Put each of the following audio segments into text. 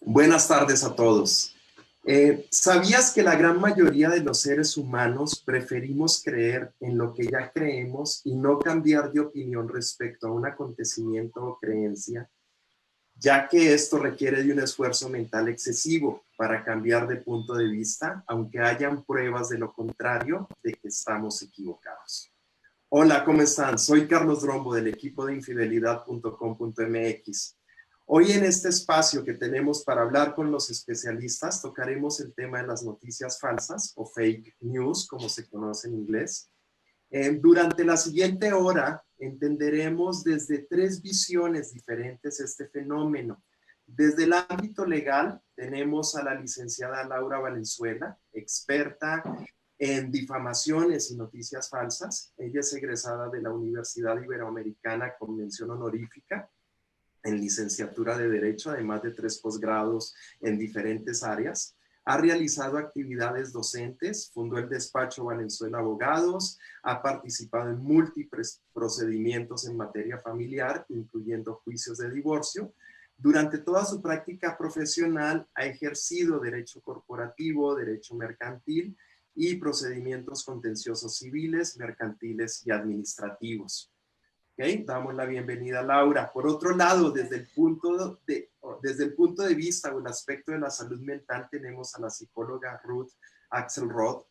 Buenas tardes a todos. ¿Sabías que la gran mayoría de los seres humanos preferimos creer en lo que ya creemos y no cambiar de opinión respecto a un acontecimiento o creencia, ya que esto requiere de un esfuerzo mental excesivo para cambiar de punto de vista, aunque hayan pruebas de lo contrario, de que estamos equivocados? Hola, ¿cómo están? Soy Carlos Drombo del equipo de infidelidad.com.mx. Hoy en este espacio que tenemos para hablar con los especialistas, tocaremos el tema de las noticias falsas o fake news, como se conoce en inglés. Durante la siguiente hora entenderemos desde tres visiones diferentes este fenómeno. Desde el ámbito legal tenemos a la licenciada Laura Valenzuela, experta en difamaciones y noticias falsas. Ella es egresada de la Universidad Iberoamericana con mención honorífica en licenciatura de Derecho, además de 3 posgrados en diferentes áreas. Ha realizado actividades docentes, fundó el despacho Valenzuela Abogados, ha participado en múltiples procedimientos en materia familiar, incluyendo juicios de divorcio. Durante toda su práctica profesional ha ejercido derecho corporativo, derecho mercantil y procedimientos contenciosos civiles, mercantiles y administrativos. Okay, damos la bienvenida a Laura. Por otro lado, desde el punto de vista o el aspecto de la salud mental, tenemos a la psicóloga Ruth Axelrod,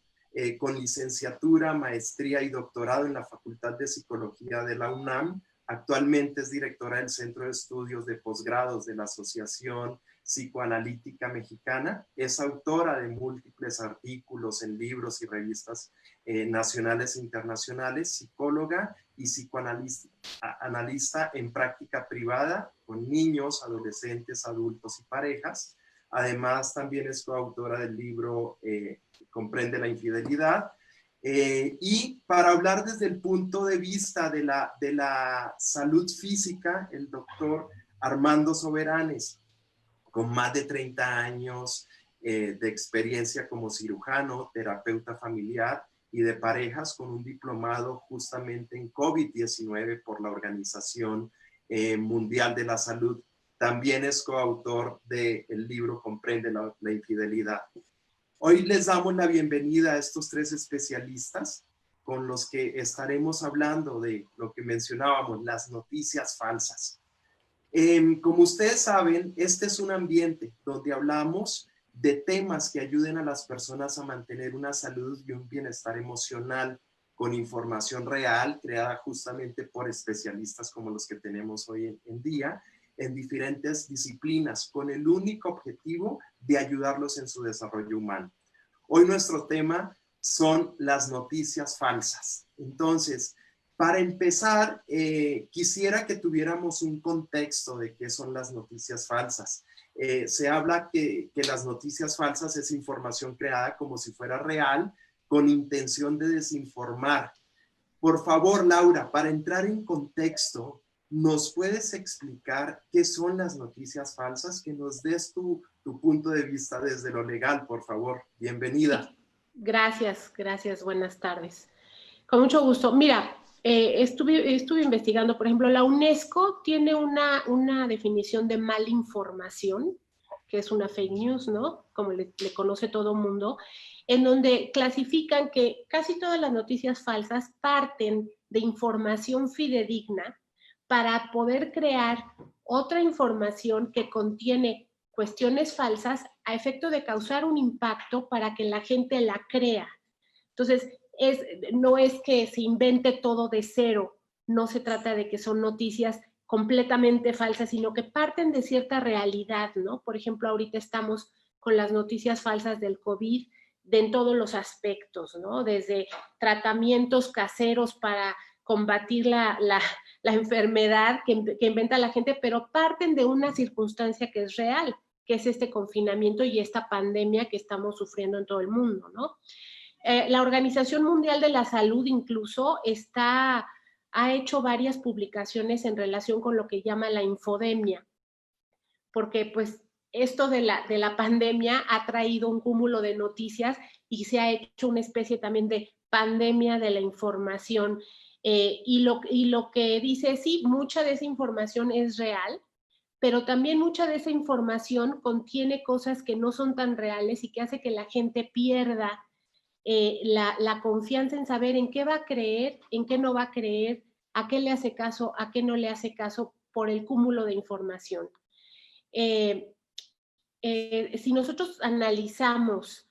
con licenciatura, maestría y doctorado en la Facultad de Psicología de la UNAM. Actualmente es directora del Centro de Estudios de Posgrados de la Asociación Psicoanalítica Mexicana. Es autora de múltiples artículos en libros y revistas nacionales e internacionales, psicóloga y psicoanalista en práctica privada con niños, adolescentes, adultos y parejas. Además, también es coautora del libro Comprende la infidelidad. Y para hablar desde el punto de vista de la salud física, el doctor Armando Soberanes, con más de 30 años de experiencia como cirujano, terapeuta familiar y de parejas, con un diplomado justamente en COVID-19 por la Organización Mundial de la Salud. También es coautor del libro Comprende la infidelidad. Hoy les damos la bienvenida a estos 3 especialistas con los que estaremos hablando de lo que mencionábamos, las noticias falsas. Como ustedes saben, este es un ambiente donde hablamos de temas que ayuden a las personas a mantener una salud y un bienestar emocional con información real, creada justamente por especialistas como los que tenemos hoy en día, en diferentes disciplinas, con el único objetivo de ayudarlos en su desarrollo humano. Hoy nuestro tema son las noticias falsas. Entonces, para empezar, quisiera que tuviéramos un contexto de qué son las noticias falsas. Se habla que las noticias falsas es información creada como si fuera real, con intención de desinformar. Por favor, Laura, para entrar en contexto, ¿nos puedes explicar qué son las noticias falsas? Que nos des tu punto de vista desde lo legal, por favor. Bienvenida. Gracias, buenas tardes. Con mucho gusto. Mira, estuve investigando, por ejemplo, la UNESCO tiene una definición de malinformación, que es una fake news, ¿no? Como le conoce todo el mundo, en donde clasifican que casi todas las noticias falsas parten de información fidedigna para poder crear otra información que contiene cuestiones falsas a efecto de causar un impacto para que la gente la crea. Entonces, no es que se invente todo de cero, no se trata de que son noticias completamente falsas, sino que parten de cierta realidad, ¿no? Por ejemplo, ahorita estamos con las noticias falsas del COVID en todos los aspectos, ¿no? Desde tratamientos caseros para combatir la enfermedad que inventa la gente, pero parten de una circunstancia que es real, que es este confinamiento y esta pandemia que estamos sufriendo en todo el mundo, ¿no? La Organización Mundial de la Salud incluso ha hecho varias publicaciones en relación con lo que llama la infodemia, porque pues esto de la pandemia ha traído un cúmulo de noticias y se ha hecho una especie también de pandemia de la información. Y lo que dice, sí, mucha de esa información es real, pero también mucha de esa información contiene cosas que no son tan reales y que hace que la gente pierda la confianza en saber en qué va a creer, en qué no va a creer, a qué le hace caso, a qué no le hace caso por el cúmulo de información. Si nosotros analizamos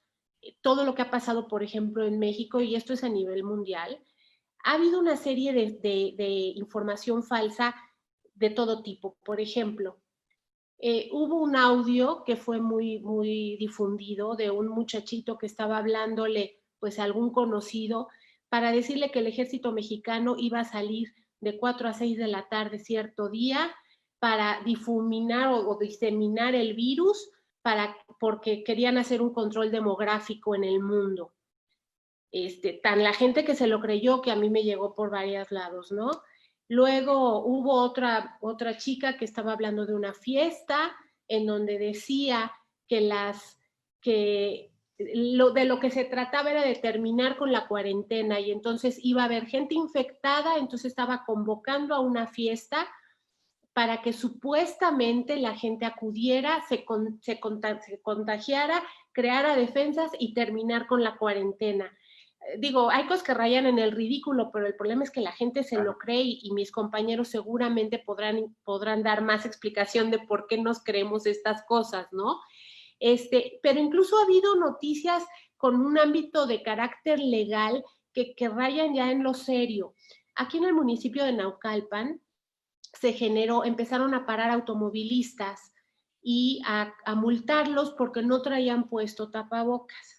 todo lo que ha pasado, por ejemplo, en México, y esto es a nivel mundial, ha habido una serie de información falsa de todo tipo. Por ejemplo, hubo un audio que fue muy difundido de un muchachito que estaba hablándole pues a algún conocido para decirle que el ejército mexicano iba a salir de 4 a 6 de la tarde cierto día para difuminar o diseminar el virus porque querían hacer un control demográfico en el mundo. Tan la gente que se lo creyó que a mí me llegó por varios lados, ¿no? Luego hubo otra chica que estaba hablando de una fiesta en donde decía que de lo que se trataba era de terminar con la cuarentena y entonces iba a haber gente infectada, entonces estaba convocando a una fiesta para que supuestamente la gente acudiera, se contagiara, creara defensas y terminar con la cuarentena. Digo, hay cosas que rayan en el ridículo, pero el problema es que la gente se lo cree y mis compañeros seguramente podrán dar más explicación de por qué nos creemos estas cosas, ¿no? Pero incluso ha habido noticias con un ámbito de carácter legal que rayan ya en lo serio. Aquí en el municipio de Naucalpan empezaron a parar automovilistas y a multarlos porque no traían puesto tapabocas.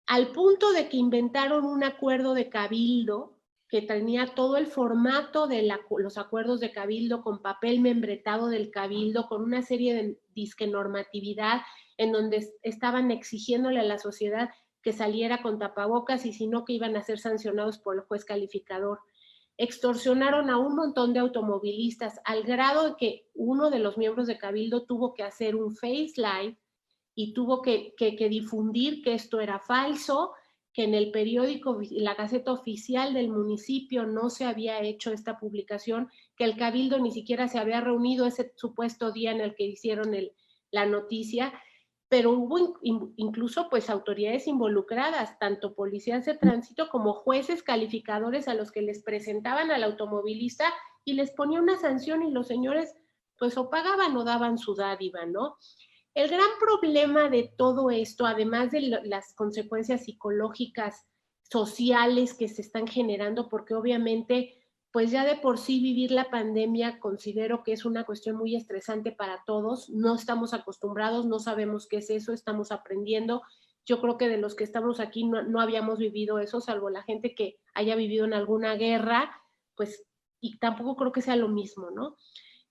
Al punto de que inventaron un acuerdo de cabildo que tenía todo el formato de los acuerdos de cabildo con papel membretado del cabildo, con una serie de disquenormatividad en donde estaban exigiéndole a la sociedad que saliera con tapabocas y si no que iban a ser sancionados por el juez calificador. Extorsionaron a un montón de automovilistas al grado de que uno de los miembros de cabildo tuvo que hacer un Face Live y tuvo que difundir que esto era falso, que en el periódico, la Gaceta Oficial del municipio no se había hecho esta publicación, que el cabildo ni siquiera se había reunido ese supuesto día en el que hicieron la noticia, pero hubo incluso pues autoridades involucradas, tanto policías de tránsito como jueces calificadores a los que les presentaban al automovilista y les ponía una sanción y los señores pues o pagaban o daban su dádiva, ¿no? El gran problema de todo esto, además de las consecuencias psicológicas, sociales que se están generando, porque obviamente, pues ya de por sí vivir la pandemia considero que es una cuestión muy estresante para todos. No estamos acostumbrados, no sabemos qué es eso, estamos aprendiendo. Yo creo que de los que estamos aquí no habíamos vivido eso, salvo la gente que haya vivido en alguna guerra, pues, y tampoco creo que sea lo mismo, ¿no?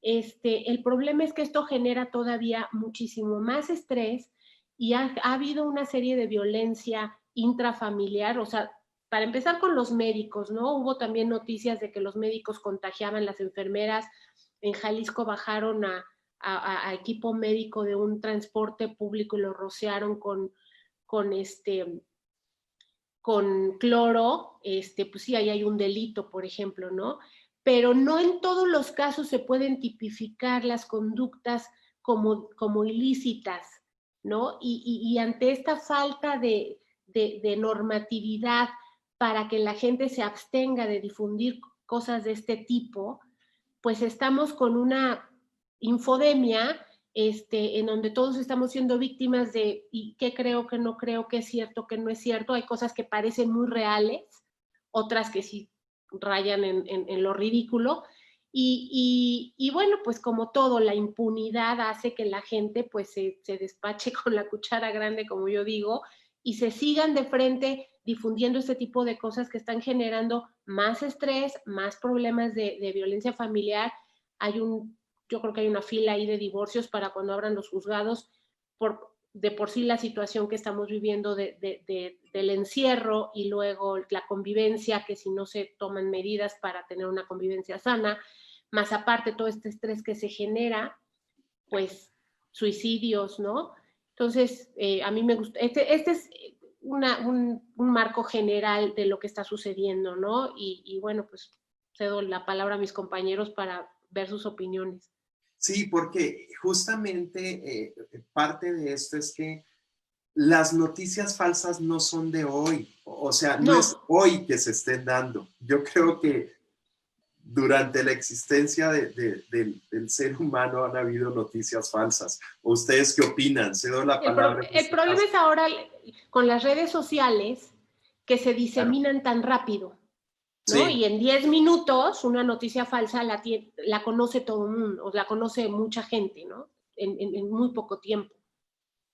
El problema es que esto genera todavía muchísimo más estrés y ha habido una serie de violencia intrafamiliar, o sea, para empezar con los médicos, ¿no? Hubo también noticias de que los médicos contagiaban, las enfermeras en Jalisco bajaron a equipo médico de un transporte público y lo rociaron con cloro, pues sí, ahí hay un delito, por ejemplo, ¿no? Pero no en todos los casos se pueden tipificar las conductas como ilícitas, ¿no? Y ante esta falta de normatividad para que la gente se abstenga de difundir cosas de este tipo, pues estamos con una infodemia en donde todos estamos siendo víctimas de y qué creo, que no creo, qué es cierto, que no es cierto. Hay cosas que parecen muy reales, otras que sí rayan en lo ridículo. Y bueno, pues como todo, la impunidad hace que la gente pues se despache con la cuchara grande, como yo digo, y se sigan de frente difundiendo este tipo de cosas que están generando más estrés, más problemas de violencia familiar. Yo creo que hay una fila ahí de divorcios para cuando abran los juzgados, de por sí la situación que estamos viviendo del encierro y luego la convivencia, que si no se toman medidas para tener una convivencia sana, más aparte todo este estrés que se genera, pues suicidios, ¿no? Entonces, a mí me gusta, este es un marco general de lo que está sucediendo, ¿no? Y bueno, pues cedo la palabra a mis compañeros para ver sus opiniones. Sí, porque justamente parte de esto es que las noticias falsas no son de hoy, o sea, no es No, hoy que se estén dando. Yo creo que durante la existencia del ser humano han habido noticias falsas. ¿O ustedes qué opinan? Cedo la palabra en el este problema caso. es ahora con las redes sociales que se Claro. diseminan tan rápido, ¿no? Sí, Y en 10 minutos una noticia falsa la conoce todo el mundo, o la conoce mucha gente, ¿no? En muy poco tiempo.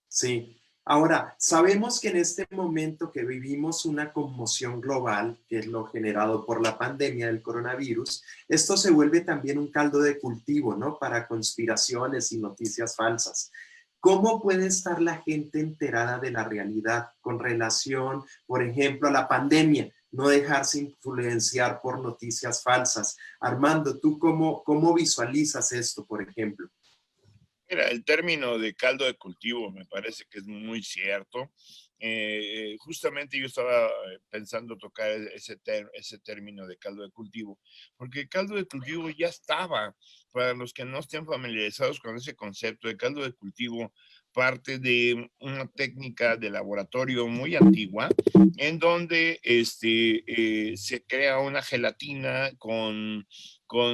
sí. Ahora, sabemos que en este momento que vivimos una conmoción global, que es lo generado por la pandemia del coronavirus, esto se vuelve también un caldo de cultivo, ¿no? Para conspiraciones y noticias falsas. ¿Cómo puede estar la gente enterada de la realidad con relación, por ejemplo, a la pandemia? No dejarse influenciar por noticias falsas. Armando, ¿tú cómo visualizas esto, por ejemplo? Mira, el término de caldo de cultivo me parece que es muy cierto. Justamente yo estaba pensando tocar ese término de caldo de cultivo, porque el caldo de cultivo ya estaba. Para los que no estén familiarizados con ese concepto, de caldo de cultivo parte de una técnica de laboratorio muy antigua, en donde se crea una gelatina con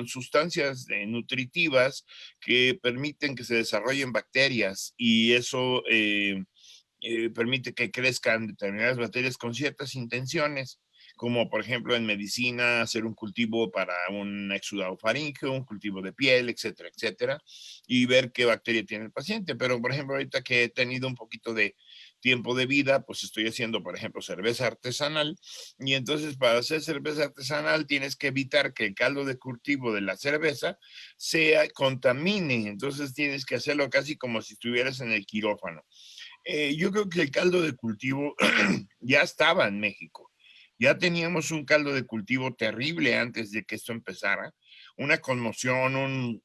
sustancias nutritivas que permiten que se desarrollen bacterias y eso permite que crezcan determinadas bacterias con ciertas intenciones, como por ejemplo en medicina hacer un cultivo para un exudado faríngeo, un cultivo de piel, etcétera, etcétera, y ver qué bacteria tiene el paciente. Pero por ejemplo ahorita que he tenido un poquito de tiempo de vida, pues estoy haciendo, por ejemplo, cerveza artesanal, y entonces para hacer cerveza artesanal tienes que evitar que el caldo de cultivo de la cerveza contamine, entonces tienes que hacerlo casi como si estuvieras en el quirófano. Yo creo que el caldo de cultivo ya estaba en México. Ya teníamos un caldo de cultivo terrible antes de que esto empezara, una conmoción,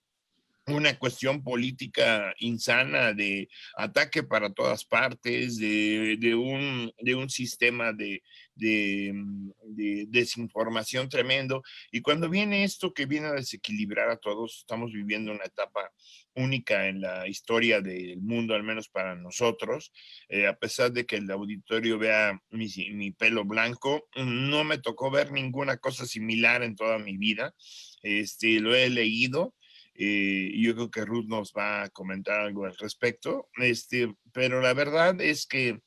una cuestión política insana de ataque para todas partes, de un sistema de desinformación tremendo. Y cuando viene esto que viene a desequilibrar a todos, estamos viviendo una etapa única en la historia del mundo, al menos para nosotros. A pesar de que el auditorio vea mi pelo blanco, no me tocó ver ninguna cosa similar en toda mi vida. Lo he leído, yo creo que Ruth nos va a comentar algo al respecto, pero la verdad es que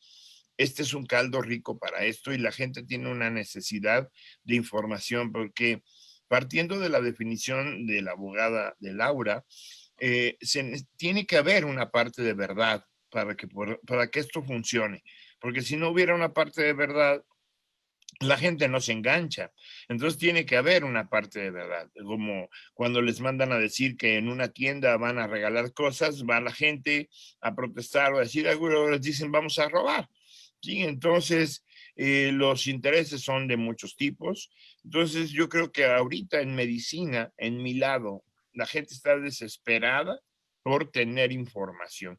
este es un caldo rico para esto y la gente tiene una necesidad de información porque partiendo de la definición de la abogada de Laura, tiene que haber una parte de verdad para que esto funcione, porque si no hubiera una parte de verdad, la gente no se engancha. Entonces tiene que haber una parte de verdad, como cuando les mandan a decir que en una tienda van a regalar cosas, va la gente a protestar o a decir algo, les dicen vamos a robar. Sí, entonces los intereses son de muchos tipos. Entonces yo creo que ahorita en medicina, en mi lado, la gente está desesperada por tener información.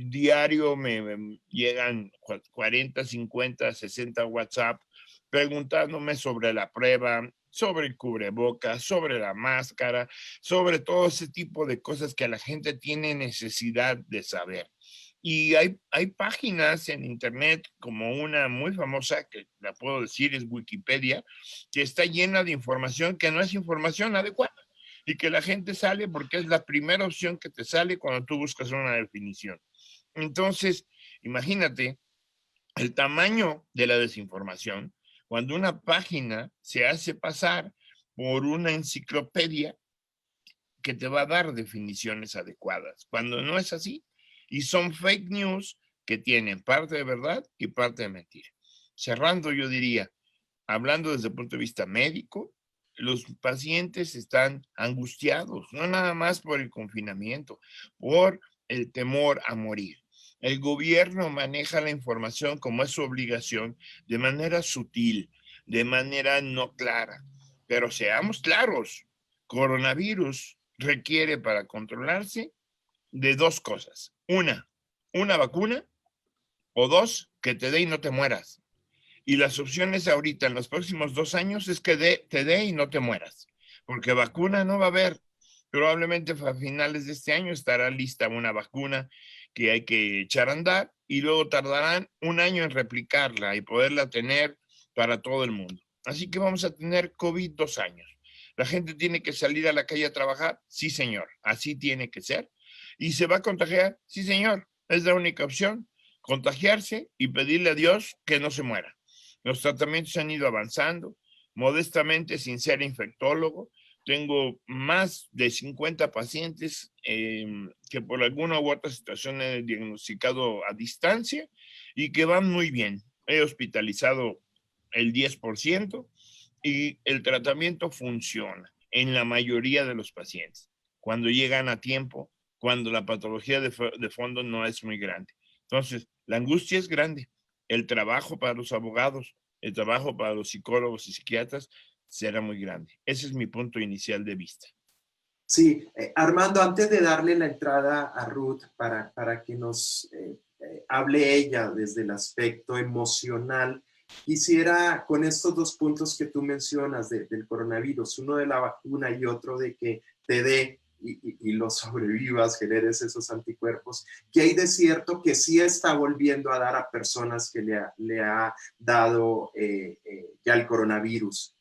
Diario me llegan 40, 50, 60 WhatsApp preguntándome sobre la prueba, sobre el cubrebocas, sobre la máscara, sobre todo ese tipo de cosas que la gente tiene necesidad de saber. Y hay páginas en internet como una muy famosa, que la puedo decir, es Wikipedia, que está llena de información que no es información adecuada y que la gente sale porque es la primera opción que te sale cuando tú buscas una definición. Entonces, imagínate el tamaño de la desinformación cuando una página se hace pasar por una enciclopedia que te va a dar definiciones adecuadas, cuando no es así. Y son fake news que tienen parte de verdad y parte de mentira. Cerrando, yo diría, hablando desde el punto de vista médico, los pacientes están angustiados, no nada más por el confinamiento, por el temor a morir. El gobierno maneja la información como es su obligación de manera sutil, de manera no clara. Pero seamos claros, coronavirus requiere para controlarse de dos cosas. Una vacuna o dos, que te dé y no te mueras. Y las opciones ahorita en los próximos 2 años es que te dé y no te mueras, porque vacuna no va a haber. Probablemente a finales de este año estará lista una vacuna que hay que echar a andar y luego tardarán un año en replicarla y poderla tener para todo el mundo. Así que vamos a tener COVID 2 años. ¿La gente tiene que salir a la calle a trabajar? Sí, señor, así tiene que ser. ¿Y se va a contagiar? Sí, señor, es la única opción, contagiarse y pedirle a Dios que no se muera. Los tratamientos han ido avanzando, modestamente, sin ser infectólogo. Tengo más de 50 pacientes que por alguna u otra situación he diagnosticado a distancia y que van muy bien. He hospitalizado el 10% y el tratamiento funciona en la mayoría de los pacientes. Cuando llegan a tiempo, cuando la patología de fondo no es muy grande. Entonces, la angustia es grande. El trabajo para los abogados, el trabajo para los psicólogos y psiquiatras será muy grande. Ese es mi punto inicial de vista. Sí, Armando, antes de darle la entrada a Ruth para que nos hable ella desde el aspecto emocional, quisiera con estos dos puntos que tú mencionas del coronavirus, uno de la vacuna y otro de que te dé y lo sobrevivas, generes esos anticuerpos, que hay de cierto que sí está volviendo a dar a personas que le ha dado ya el coronavirus.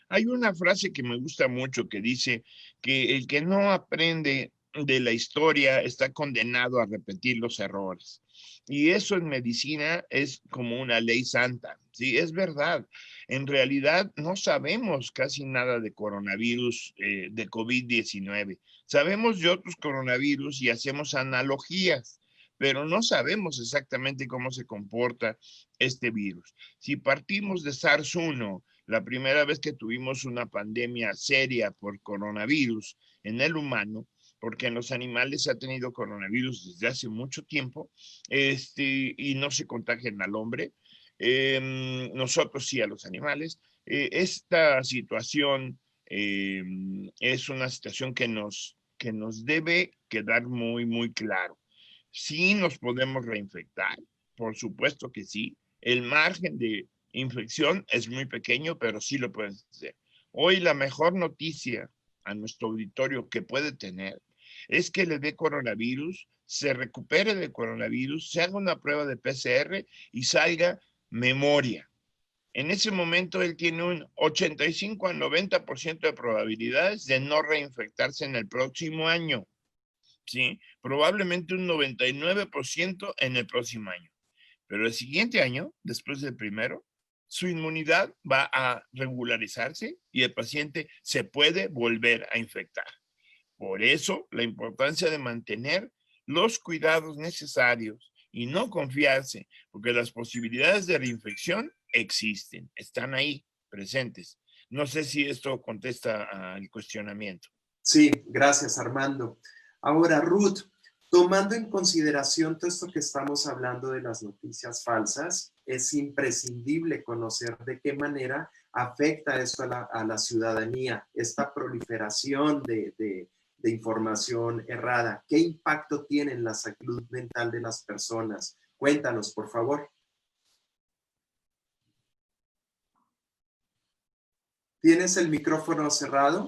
Hay una frase que me gusta mucho que dice que el que no aprende de la historia está condenado a repetir los errores. Y eso en medicina es como una ley santa. Sí, es verdad. En realidad no sabemos casi nada de coronavirus, de COVID-19. Sabemos de otros coronavirus y hacemos analogías, pero no sabemos exactamente cómo se comporta este virus. Si partimos de SARS-1, la primera vez que tuvimos una pandemia seria por coronavirus en el humano, porque en los animales se ha tenido coronavirus desde hace mucho tiempo, y no se contagian al hombre, nosotros sí a los animales. Esta situación es una situación que nos debe quedar muy, muy claro. Sí nos podemos reinfectar, por supuesto que sí. El margen de infección es muy pequeño, pero sí lo pueden hacer. Hoy la mejor noticia a nuestro auditorio que puede tener es que le dé coronavirus, se recupere de coronavirus, se haga una prueba de PCR y salga memoria. En ese momento él tiene un 85 al 90% de probabilidades de no reinfectarse en el próximo año. ¿Sí? Probablemente un 99% en el próximo año. Pero el siguiente año, después del primero, su inmunidad va a regularizarse y el paciente se puede volver a infectar. Por eso, la importancia de mantener los cuidados necesarios y no confiarse, porque las posibilidades de reinfección existen, están ahí, presentes. No sé si esto contesta al cuestionamiento. Sí, gracias, Armando. Ahora, Ruth, tomando en consideración todo esto que estamos hablando de las noticias falsas, es imprescindible conocer de qué manera afecta esto a la ciudadanía, esta proliferación de información errada. ¿Qué impacto tiene en la salud mental de las personas? Cuéntanos, por favor. ¿Tienes el micrófono cerrado?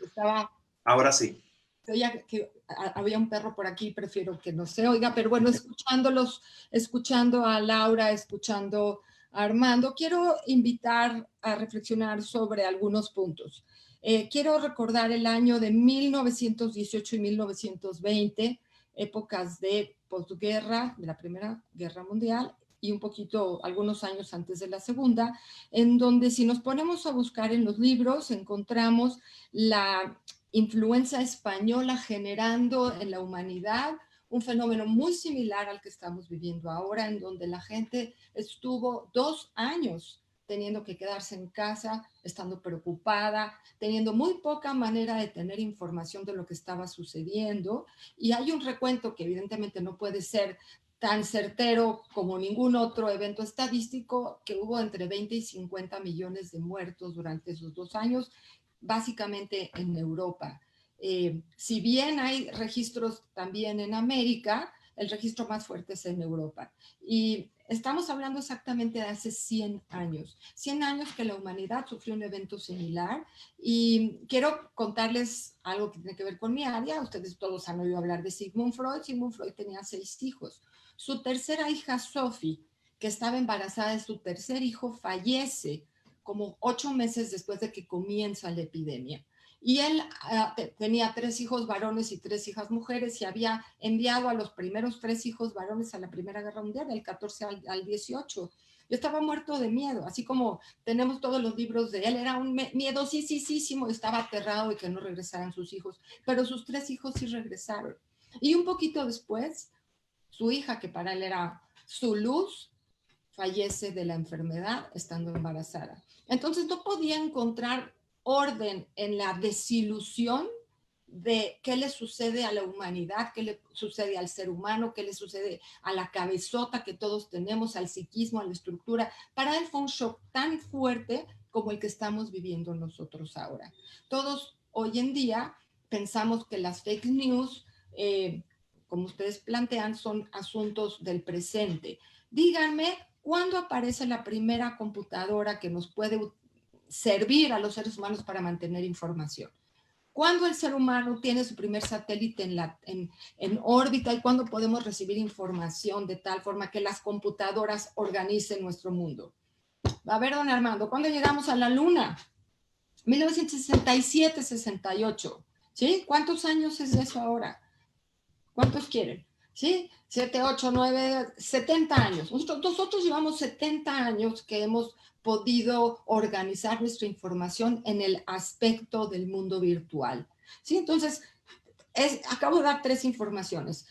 Estaba, Ahora sí. oía que había un perro por aquí, prefiero que no se oiga, pero bueno, escuchándolos, escuchando a Laura, escuchando a Armando, quiero invitar a reflexionar sobre algunos puntos. Quiero recordar el año de 1918 y 1920, épocas de posguerra, de la Primera Guerra Mundial, y un poquito, algunos años antes de la Segunda, en donde si nos ponemos a buscar en los libros, encontramos la influencia española generando en la humanidad un fenómeno muy similar al que estamos viviendo ahora, en donde la gente estuvo 2 años teniendo que quedarse en casa, estando preocupada, teniendo muy poca manera de tener información de lo que estaba sucediendo. Y hay un recuento que evidentemente no puede ser tan certero como ningún otro evento estadístico, que hubo entre 20 y 50 millones de muertos durante esos 2 años, básicamente en Europa. Si bien hay registros también en América, el registro más fuerte es en Europa. Y estamos hablando exactamente de hace 100 años. 100 años que la humanidad sufrió un evento similar. Y quiero contarles algo que tiene que ver con mi área. Ustedes todos han oído hablar de Sigmund Freud. Sigmund Freud tenía 6 hijos. Su tercera hija, Sophie, que estaba embarazada de su tercer hijo, fallece como 8 meses después de que comienza la epidemia. Y él tenía 3 hijos varones y 3 hijas mujeres y había enviado a los primeros 3 hijos varones a la Primera Guerra Mundial, del 14 al 18. Yo estaba muerto de miedo, así como tenemos todos los libros de él, era un miedosísimo, estaba aterrado de que no regresaran sus hijos, pero sus 3 hijos sí regresaron. Y un poquito después, su hija, que para él era su luz, fallece de la enfermedad estando embarazada. Entonces no podía encontrar orden en la desilusión de qué le sucede a la humanidad, qué le sucede al ser humano, qué le sucede a la cabezota que todos tenemos, al psiquismo, a la estructura. Para él fue un shock tan fuerte como el que estamos viviendo nosotros ahora. Todos hoy en día pensamos que las fake news, como ustedes plantean, son asuntos del presente. Díganme, ¿cuándo aparece la primera computadora que nos puede servir a los seres humanos para mantener información? ¿Cuándo el ser humano tiene su primer satélite en órbita y cuándo podemos recibir información de tal forma que las computadoras organicen nuestro mundo? A ver, don Armando, ¿cuándo llegamos a la Luna? 1967, 68. ¿Sí? ¿Cuántos años es eso ahora? ¿Cuántos quieren? ¿Sí? 7, 8, 9, 70 años. Nosotros llevamos 70 años que hemos podido organizar nuestra información en el aspecto del mundo virtual. ¿Sí? Entonces, acabo de dar 3 informaciones.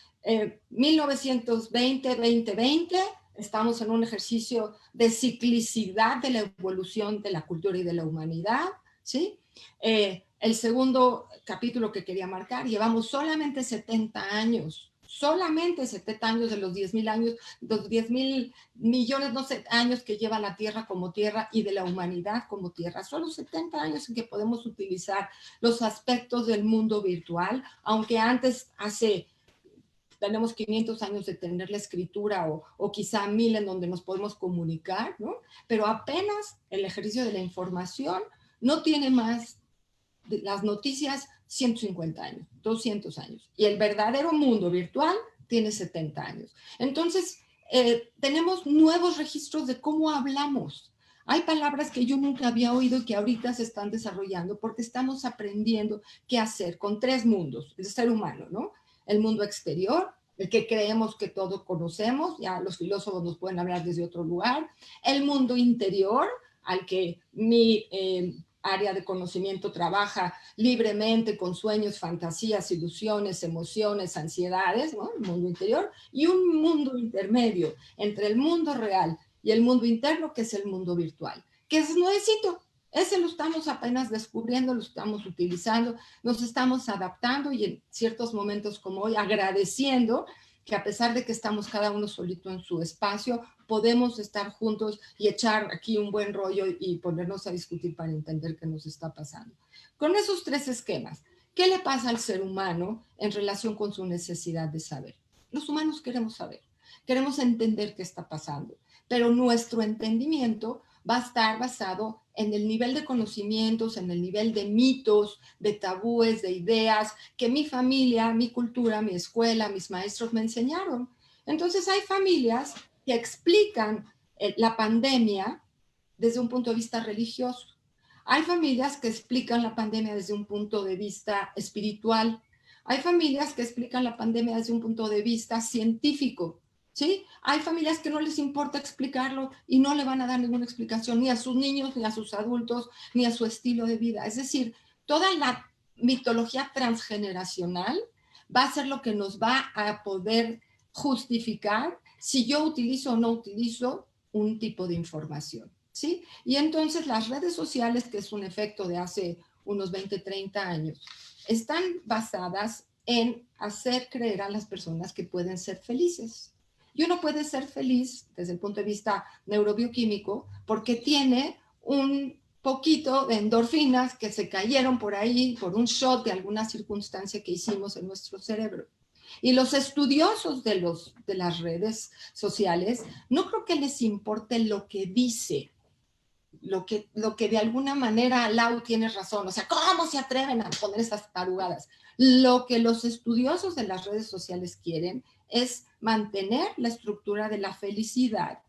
1920, 2020, estamos en un ejercicio de ciclicidad de la evolución de la cultura y de la humanidad. ¿Sí? El segundo capítulo que quería marcar, llevamos solamente 70 años de los 10,000 años, los 10,000 millones, no sé, años que lleva la Tierra como Tierra y de la humanidad como Tierra. Solo 70 años en que podemos utilizar los aspectos del mundo virtual, aunque antes tenemos 500 años de tener la escritura o quizá 1000 en donde nos podemos comunicar, ¿no? Pero apenas el ejercicio de la información no tiene más de las noticias 150 años, 200 años. Y el verdadero mundo virtual tiene 70 años. Entonces, tenemos nuevos registros de cómo hablamos. Hay palabras que yo nunca había oído y que ahorita se están desarrollando porque estamos aprendiendo qué hacer con 3 mundos, el ser humano, ¿no? El mundo exterior, el que creemos que todos conocemos, ya los filósofos nos pueden hablar desde otro lugar. El mundo interior, al que mi área de conocimiento trabaja libremente con sueños, fantasías, ilusiones, emociones, ansiedades, ¿no? El mundo interior, y un mundo intermedio entre el mundo real y el mundo interno, que es el mundo virtual, que es nuevecito. Ese lo estamos apenas descubriendo, lo estamos utilizando, nos estamos adaptando y en ciertos momentos como hoy agradeciendo que a pesar de que estamos cada uno solito en su espacio, podemos estar juntos y echar aquí un buen rollo y ponernos a discutir para entender qué nos está pasando. Con esos 3 esquemas, ¿qué le pasa al ser humano en relación con su necesidad de saber? Los humanos queremos saber, queremos entender qué está pasando, pero nuestro entendimiento va a estar basado en el nivel de conocimientos, en el nivel de mitos, de tabúes, de ideas que mi familia, mi cultura, mi escuela, mis maestros me enseñaron. Entonces hay familias que explican la pandemia desde un punto de vista religioso. Hay familias que explican la pandemia desde un punto de vista espiritual. Hay familias que explican la pandemia desde un punto de vista científico. ¿Sí? Hay familias que no les importa explicarlo y no le van a dar ninguna explicación ni a sus niños, ni a sus adultos, ni a su estilo de vida. Es decir, toda la mitología transgeneracional va a ser lo que nos va a poder justificar si yo utilizo o no utilizo un tipo de información. ¿Sí? Y entonces las redes sociales, que es un efecto de hace unos 20, 30 años, están basadas en hacer creer a las personas que pueden ser felices. Y uno puede ser feliz desde el punto de vista neurobioquímico porque tiene un poquito de endorfinas que se cayeron por ahí por un shot de alguna circunstancia que hicimos en nuestro cerebro. Y los estudiosos de las redes sociales, no creo que les importe lo que dice, lo que de alguna manera, Lau, tienes razón, o sea, ¿cómo se atreven a poner estas tarugadas? Lo que los estudiosos de las redes sociales quieren es mantener la estructura de la felicidad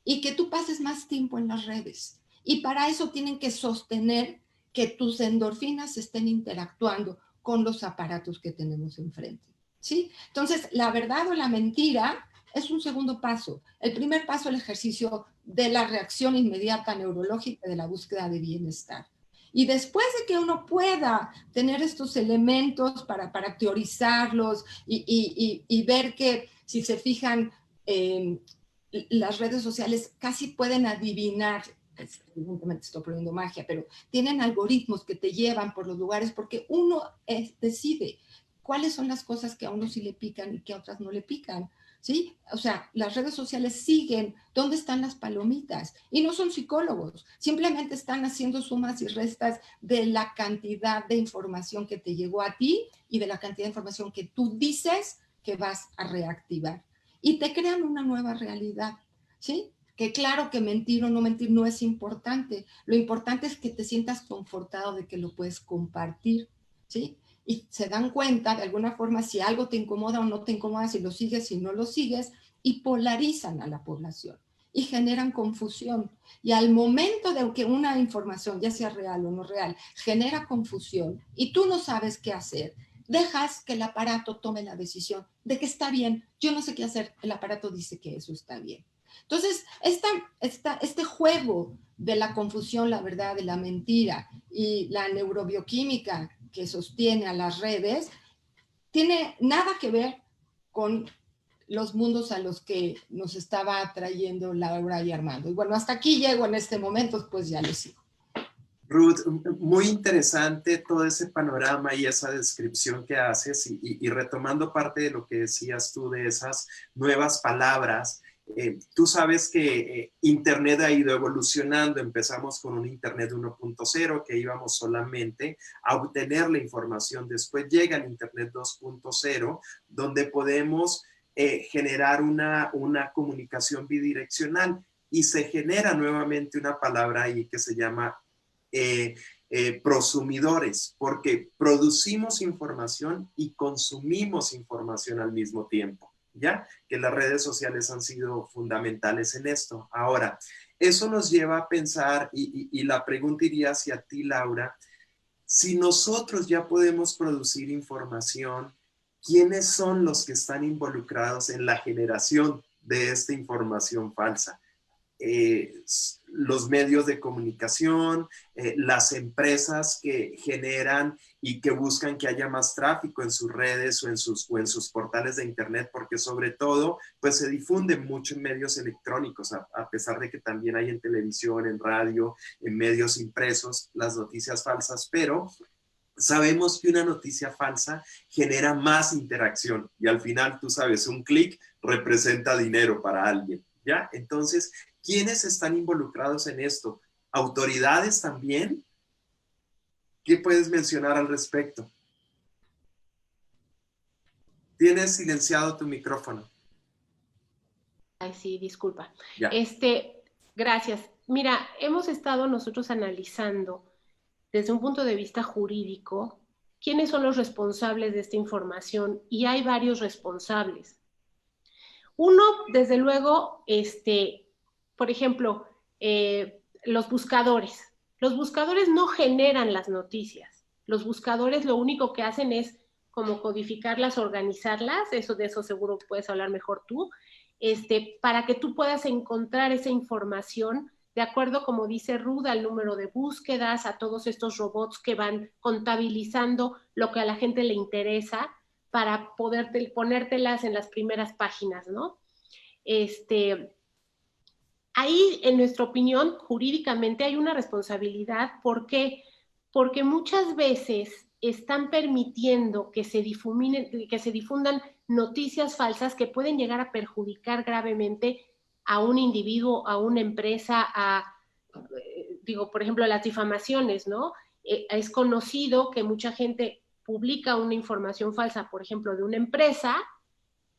y que tú pases más tiempo en las redes. Y para eso tienen que sostener que tus endorfinas estén interactuando con los aparatos que tenemos enfrente, ¿sí? Entonces, la verdad o la mentira es un segundo paso. El primer paso es el ejercicio de la reacción inmediata neurológica de la búsqueda de bienestar. Y después de que uno pueda tener estos elementos para teorizarlos y ver que, si se fijan, las redes sociales casi pueden adivinar, evidentemente estoy poniendo magia, pero tienen algoritmos que te llevan por los lugares porque uno decide cuáles son las cosas que a uno sí le pican y que a otras no le pican. ¿Sí? O sea, las redes sociales siguen dónde están las palomitas y no son psicólogos, simplemente están haciendo sumas y restas de la cantidad de información que te llegó a ti y de la cantidad de información que tú dices que vas a reactivar. Y te crean una nueva realidad, ¿sí? Que claro que mentir o no mentir no es importante, lo importante es que te sientas confortado de que lo puedes compartir, ¿sí? Y se dan cuenta de alguna forma si algo te incomoda o no te incomoda, si lo sigues, si no lo sigues, y polarizan a la población y generan confusión. Y al momento de que una información, ya sea real o no real, genera confusión y tú no sabes qué hacer, dejas que el aparato tome la decisión de que está bien, yo no sé qué hacer, el aparato dice que eso está bien. Entonces, este juego de la confusión, la verdad, de la mentira y la neurobioquímica que sostiene a las redes, tiene nada que ver con los mundos a los que nos estaba trayendo Laura y Armando. Y bueno, hasta aquí llego en este momento, pues ya les sigo. Ruth, muy interesante todo ese panorama y esa descripción que haces y retomando parte de lo que decías tú de esas nuevas palabras. Tú sabes que Internet ha ido evolucionando. Empezamos con un Internet 1.0 que íbamos solamente a obtener la información. Después llega el Internet 2.0 donde podemos generar una comunicación bidireccional y se genera nuevamente una palabra ahí que se llama prosumidores, porque producimos información y consumimos información al mismo tiempo. ¿Ya? Que las redes sociales han sido fundamentales en esto. Ahora, eso nos lleva a pensar, y la pregunta iría hacia ti, Laura, si nosotros ya podemos producir información, ¿quiénes son los que están involucrados en la generación de esta información falsa? Los medios de comunicación, las empresas que generan y que buscan que haya más tráfico en sus redes o en sus portales de internet, porque sobre todo pues se difunde mucho en medios electrónicos, a pesar de que también hay en televisión, en radio, en medios impresos las noticias falsas, pero sabemos que una noticia falsa genera más interacción y al final, tú sabes, un clic representa dinero para alguien, ¿ya? Entonces, ¿quiénes están involucrados en esto? ¿Autoridades también? ¿Qué puedes mencionar al respecto? Tienes silenciado tu micrófono. Ay, sí, disculpa. Ya. Gracias. Mira, hemos estado nosotros analizando desde un punto de vista jurídico quiénes son los responsables de esta información y hay varios responsables. Uno, desde luego, por ejemplo, los buscadores. Los buscadores no generan las noticias. Los buscadores lo único que hacen es como codificarlas, organizarlas, de eso seguro puedes hablar mejor tú, para que tú puedas encontrar esa información de acuerdo, como dice Ruth, al número de búsquedas, a todos estos robots que van contabilizando lo que a la gente le interesa para poder ponértelas en las primeras páginas, ¿no? Ahí, en nuestra opinión, jurídicamente hay una responsabilidad. ¿Por qué? Porque muchas veces están permitiendo que se difundan noticias falsas que pueden llegar a perjudicar gravemente a un individuo, a una empresa, por ejemplo, las difamaciones, ¿no? Es conocido que mucha gente publica una información falsa, por ejemplo, de una empresa,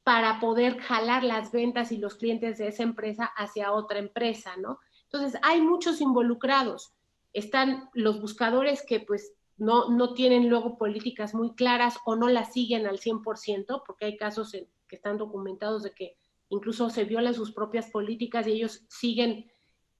para poder jalar las ventas y los clientes de esa empresa hacia otra empresa, ¿no? Entonces, hay muchos involucrados. Están los buscadores que pues no tienen luego políticas muy claras o no las siguen al 100%, porque hay casos que están documentados de que incluso se violan sus propias políticas y ellos siguen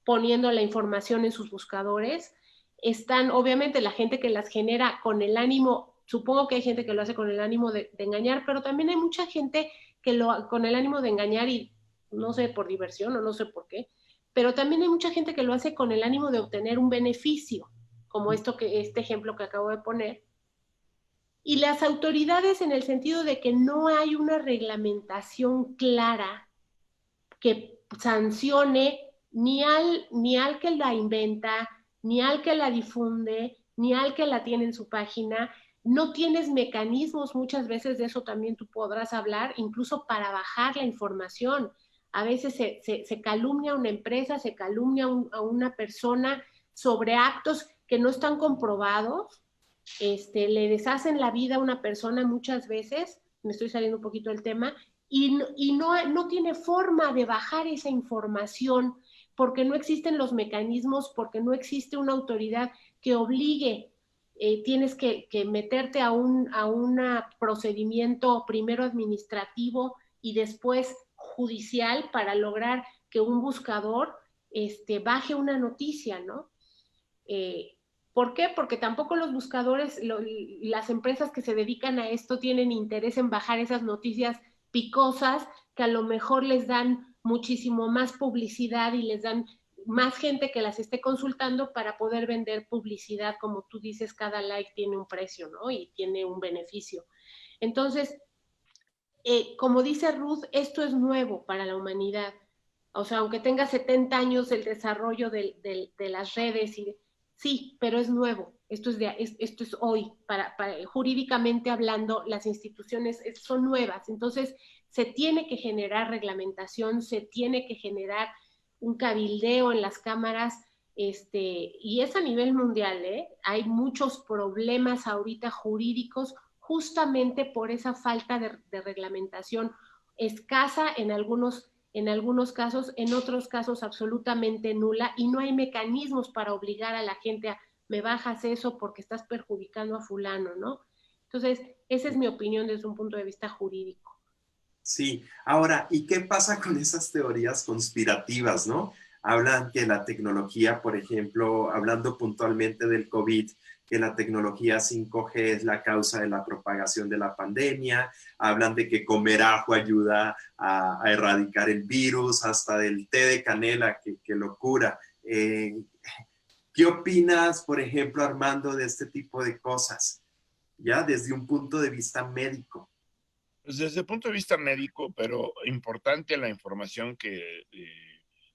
poniendo la información en sus buscadores. Están, obviamente, la gente que las genera con el ánimo, supongo que hay gente que lo hace con el ánimo de engañar, pero también hay mucha gente que con el ánimo de engañar y no sé, por diversión o no sé por qué, pero también hay mucha gente que lo hace con el ánimo de obtener un beneficio, como este ejemplo que acabo de poner. Y las autoridades, en el sentido de que no hay una reglamentación clara que sancione ni al que la inventa, ni al que la difunde, ni al que la tiene en su página. No tienes mecanismos, muchas veces de eso también tú podrás hablar, incluso para bajar la información. A veces se calumnia a una empresa, se calumnia a una persona sobre actos que no están comprobados, le deshacen la vida a una persona muchas veces, me estoy saliendo un poquito del tema, y no tiene forma de bajar esa información porque no existen los mecanismos, porque no existe una autoridad que obligue. Tienes que meterte a un procedimiento primero administrativo y después judicial para lograr que un buscador baje una noticia, ¿no? ¿Por qué? Porque tampoco los buscadores, las empresas que se dedican a esto tienen interés en bajar esas noticias picosas que a lo mejor les dan muchísimo más publicidad y les dan más gente que las esté consultando para poder vender publicidad. Como tú dices, cada like tiene un precio, ¿no? Y tiene un beneficio. Entonces, como dice Ruth, esto es nuevo para la humanidad. O sea, aunque tenga 70 años el desarrollo de las redes, sí, pero es nuevo. Esto es hoy. Jurídicamente hablando, las instituciones son nuevas. Entonces, se tiene que generar reglamentación, se tiene que generar un cabildeo en las cámaras, y es a nivel mundial, ¿eh? Hay muchos problemas ahorita jurídicos justamente por esa falta de reglamentación escasa en algunos casos, en otros casos absolutamente nula, y no hay mecanismos para obligar a la gente a me bajas eso porque estás perjudicando a fulano, ¿no? Entonces, esa es mi opinión desde un punto de vista jurídico. Sí, ahora, ¿y qué pasa con esas teorías conspirativas, no? Hablan que la tecnología, por ejemplo, hablando puntualmente del COVID, que la tecnología 5G es la causa de la propagación de la pandemia, hablan de que comer ajo ayuda a erradicar el virus, hasta del té de canela que lo cura. ¿Qué opinas, por ejemplo, Armando, de este tipo de cosas? Ya desde un punto de vista médico. Pues desde el punto de vista médico, pero importante la información que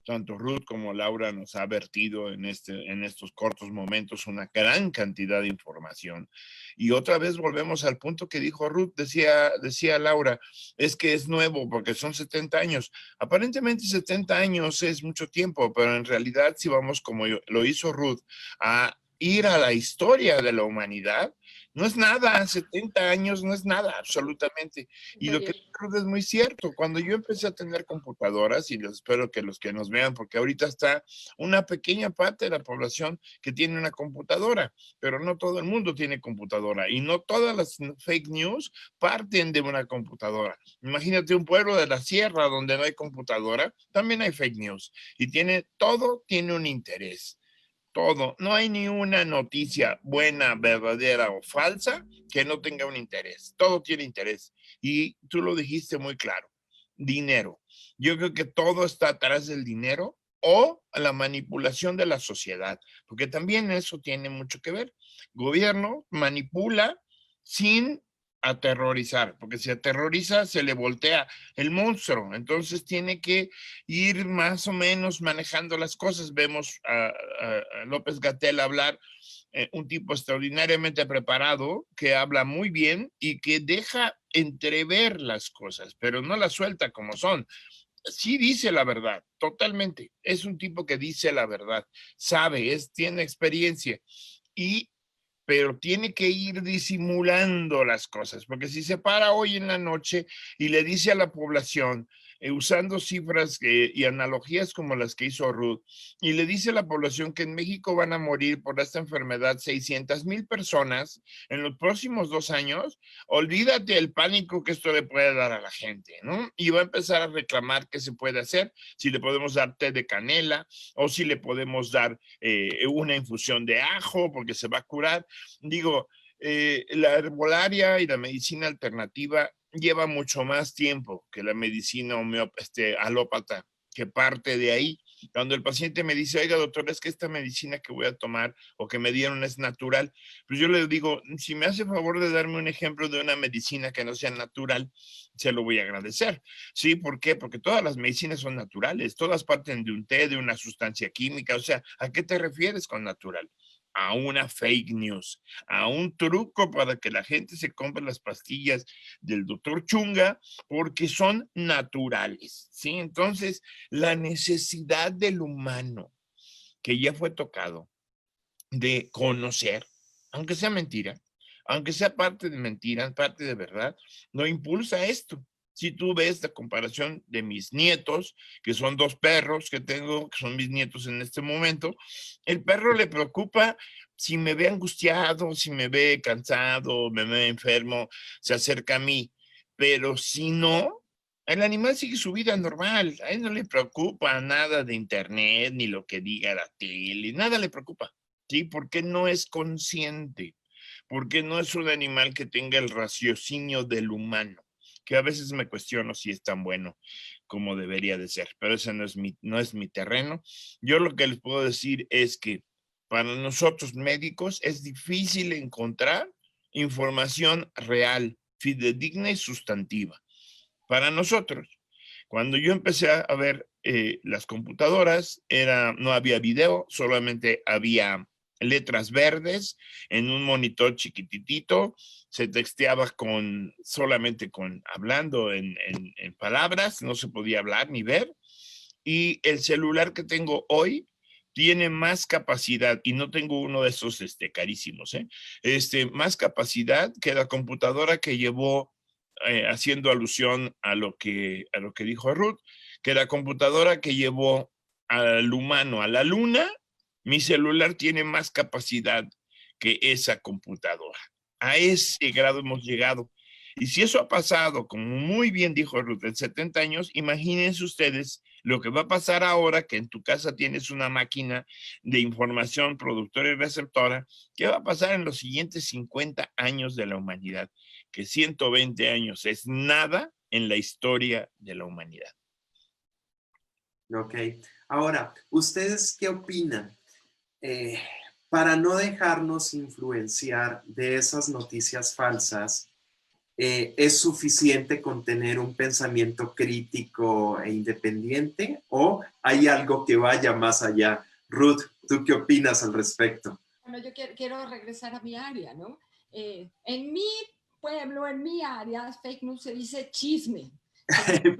tanto Ruth como Laura nos ha vertido en estos cortos momentos, una gran cantidad de información. Y otra vez volvemos al punto que dijo Ruth, decía Laura, es que es nuevo porque son 70 años. Aparentemente 70 años es mucho tiempo, pero en realidad si vamos como lo hizo Ruth, a ir a la historia de la humanidad, no es nada, 70 años no es nada, absolutamente. Y lo que Ruth es muy cierto, cuando yo empecé a tener computadoras, y espero que los que nos vean, porque ahorita está una pequeña parte de la población que tiene una computadora, pero no todo el mundo tiene computadora, y no todas las fake news parten de una computadora. Imagínate un pueblo de la sierra donde no hay computadora, también hay fake news, y todo tiene un interés. Todo. No hay ni una noticia buena, verdadera o falsa que no tenga un interés. Todo tiene interés. Y tú lo dijiste muy claro. Dinero. Yo creo que todo está atrás del dinero o la manipulación de la sociedad, porque también eso tiene mucho que ver. Gobierno manipula sin aterrorizar, porque si aterroriza se le voltea el monstruo, entonces tiene que ir más o menos manejando las cosas. Vemos a López-Gatell hablar, un tipo extraordinariamente preparado, que habla muy bien y que deja entrever las cosas, pero no las suelta como son. Sí dice la verdad, totalmente. Es un tipo que dice la verdad, sabe, tiene experiencia. pero tiene que ir disimulando las cosas, porque si se para hoy en la noche y le dice a la población, usando cifras y analogías como las que hizo Ruth, y le dice a la población que en México van a morir por esta enfermedad 600,000 personas en los próximos 2 años, olvídate el pánico que esto le puede dar a la gente, ¿no? Y va a empezar a reclamar qué se puede hacer, si le podemos dar té de canela o si le podemos dar una infusión de ajo porque se va a curar. Digo, la herbolaria y la medicina alternativa lleva mucho más tiempo que la medicina alópata, que parte de ahí. Cuando el paciente me dice, oiga, doctor, es que esta medicina que voy a tomar o que me dieron es natural, pues yo le digo, si me hace favor de darme un ejemplo de una medicina que no sea natural, se lo voy a agradecer. ¿Sí? ¿Por qué? Porque todas las medicinas son naturales, todas parten de un té, de una sustancia química. O sea, ¿a qué te refieres con natural? A una fake news, a un truco para que la gente se compre las pastillas del doctor Chunga porque son naturales, ¿sí? Entonces, la necesidad del humano que ya fue tocado de conocer, aunque sea mentira, aunque sea parte de mentira, parte de verdad, no impulsa esto. Si tú ves la comparación de mis nietos, que son 2 perros que tengo, que son mis nietos en este momento, el perro le preocupa si me ve angustiado, si me ve cansado, me ve enfermo, se acerca a mí. Pero si no, el animal sigue su vida normal. A él no le preocupa nada de internet, ni lo que diga la tele, nada le preocupa. ¿Sí? Porque no es consciente, porque no es un animal que tenga el raciocinio del humano, que a veces me cuestiono si es tan bueno como debería de ser, pero ese no es mi terreno. Yo lo que les puedo decir es que para nosotros médicos es difícil encontrar información real, fidedigna y sustantiva. Para nosotros, cuando yo empecé a ver las computadoras, no había video, solamente había letras verdes en un monitor chiquititito, se texteaba solamente hablando en palabras, no se podía hablar ni ver, y el celular que tengo hoy tiene más capacidad, y no tengo uno de esos carísimos, más capacidad que la computadora que llevó, haciendo alusión a lo que dijo Ruth, que la computadora que llevó al humano a la luna, mi celular tiene más capacidad que esa computadora. A ese grado hemos llegado. Y si eso ha pasado, como muy bien dijo Ruth, en 70 años, imagínense ustedes lo que va a pasar ahora que en tu casa tienes una máquina de información productora y receptora. ¿Qué va a pasar en los siguientes 50 años de la humanidad? Que 120 años es nada en la historia de la humanidad. Ok. Ahora, ¿ustedes qué opinan? Para no dejarnos influenciar de esas noticias falsas, ¿es suficiente con tener un pensamiento crítico e independiente o hay algo que vaya más allá? Ruth, ¿tú qué opinas al respecto? Bueno, yo quiero regresar a mi área, ¿no? En mi pueblo, en mi área, fake news se dice chisme.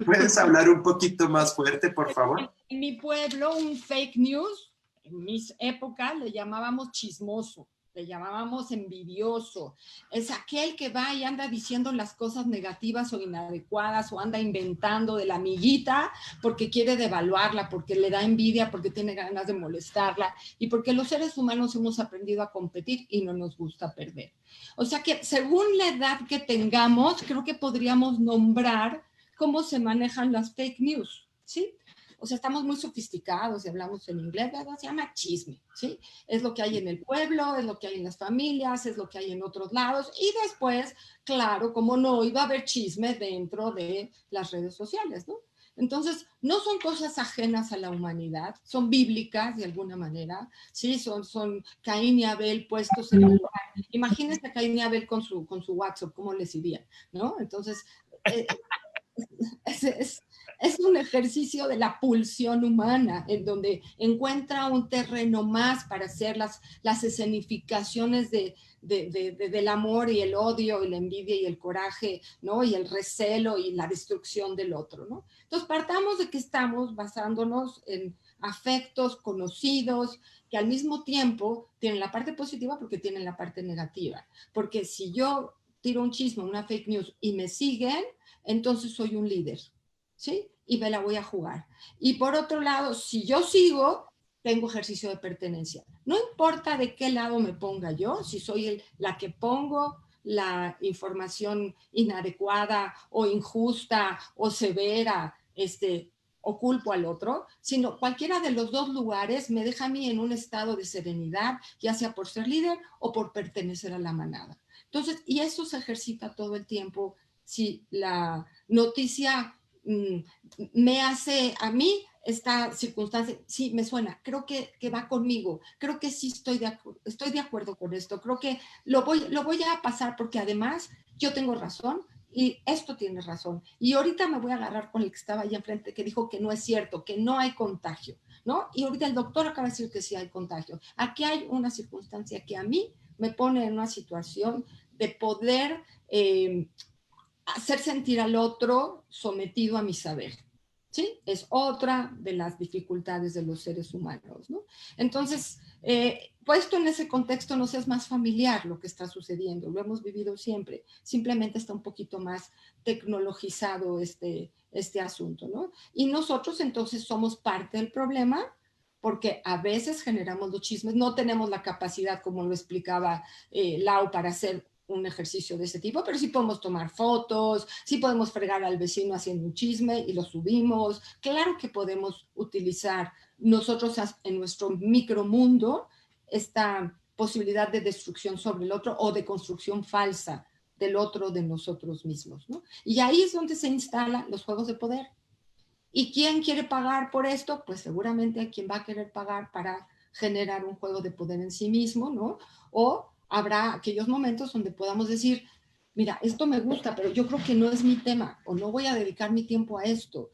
¿Puedes hablar un poquito más fuerte, por favor? En mi pueblo, un fake news, en mis épocas le llamábamos chismoso, le llamábamos envidioso. Es aquel que va y anda diciendo las cosas negativas o inadecuadas o anda inventando de la amiguita porque quiere devaluarla, porque le da envidia, porque tiene ganas de molestarla y porque los seres humanos hemos aprendido a competir y no nos gusta perder. O sea que según la edad que tengamos, creo que podríamos nombrar cómo se manejan las fake news, ¿sí? O sea, estamos muy sofisticados y hablamos en inglés, ¿verdad? Se llama chisme, ¿sí? Es lo que hay en el pueblo, es lo que hay en las familias, es lo que hay en otros lados. Y después, claro, como no, iba a haber chisme dentro de las redes sociales, ¿no? Entonces, no son cosas ajenas a la humanidad, son bíblicas de alguna manera, ¿sí? Son Caín y Abel puestos en el lugar. Imagínense a Caín y Abel con su WhatsApp, ¿cómo les iría? ¿No? Entonces, es un ejercicio de la pulsión humana, en donde encuentra un terreno más para hacer las escenificaciones del amor y el odio y la envidia y el coraje, ¿no? Y el recelo y la destrucción del otro, ¿no? Entonces, partamos de que estamos basándonos en afectos, conocidos, que al mismo tiempo tienen la parte positiva porque tienen la parte negativa. Porque si yo tiro un chisme, una fake news y me siguen, entonces soy un líder, ¿sí? Y me la voy a jugar. Y por otro lado, si yo sigo, tengo ejercicio de pertenencia. No importa de qué lado me ponga yo, si soy la que pongo la información inadecuada o injusta o severa, o culpo al otro, sino cualquiera de los dos lugares me deja a mí en un estado de serenidad, ya sea por ser líder o por pertenecer a la manada. Entonces, y eso se ejercita todo el tiempo si la noticia me hace a mí esta circunstancia, sí, me suena, creo que va conmigo, creo que sí estoy de acuerdo con esto, creo que lo voy a pasar porque además yo tengo razón y esto tiene razón. Y ahorita me voy a agarrar con el que estaba ahí enfrente que dijo que no es cierto, que no hay contagio, ¿no? Y ahorita el doctor acaba de decir que sí hay contagio. Aquí hay una circunstancia que a mí me pone en una situación de poder hacer sentir al otro sometido a mi saber. ¿Sí? Es otra de las dificultades de los seres humanos, ¿no? Entonces, puesto en ese contexto nos es más familiar lo que está sucediendo, lo hemos vivido siempre, simplemente está un poquito más tecnologizado este asunto, ¿no? Y nosotros entonces somos parte del problema porque a veces generamos los chismes, no tenemos la capacidad, como lo explicaba Lau, para hacer un ejercicio de ese tipo, pero sí podemos tomar fotos, sí podemos fregar al vecino haciendo un chisme y lo subimos. Claro que podemos utilizar nosotros en nuestro micromundo esta posibilidad de destrucción sobre el otro o de construcción falsa del otro de nosotros mismos, ¿no? Y ahí es donde se instalan los juegos de poder. ¿Y quién quiere pagar por esto? Pues seguramente hay quien va a querer pagar para generar un juego de poder en sí mismo, ¿no? O habrá aquellos momentos donde podamos decir, mira, esto me gusta, pero yo creo que no es mi tema o no voy a dedicar mi tiempo a esto.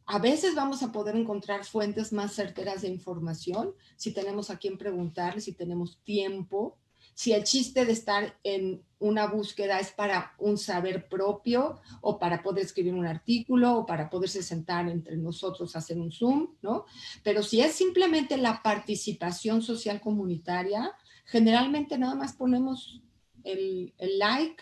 A veces vamos a poder encontrar fuentes más certeras de información si tenemos a quien preguntarle, si tenemos tiempo, si el chiste de estar en una búsqueda es para un saber propio o para poder escribir un artículo o para poderse sentar entre nosotros a hacer un Zoom, ¿no? Pero si es simplemente la participación social comunitaria, generalmente nada más ponemos el like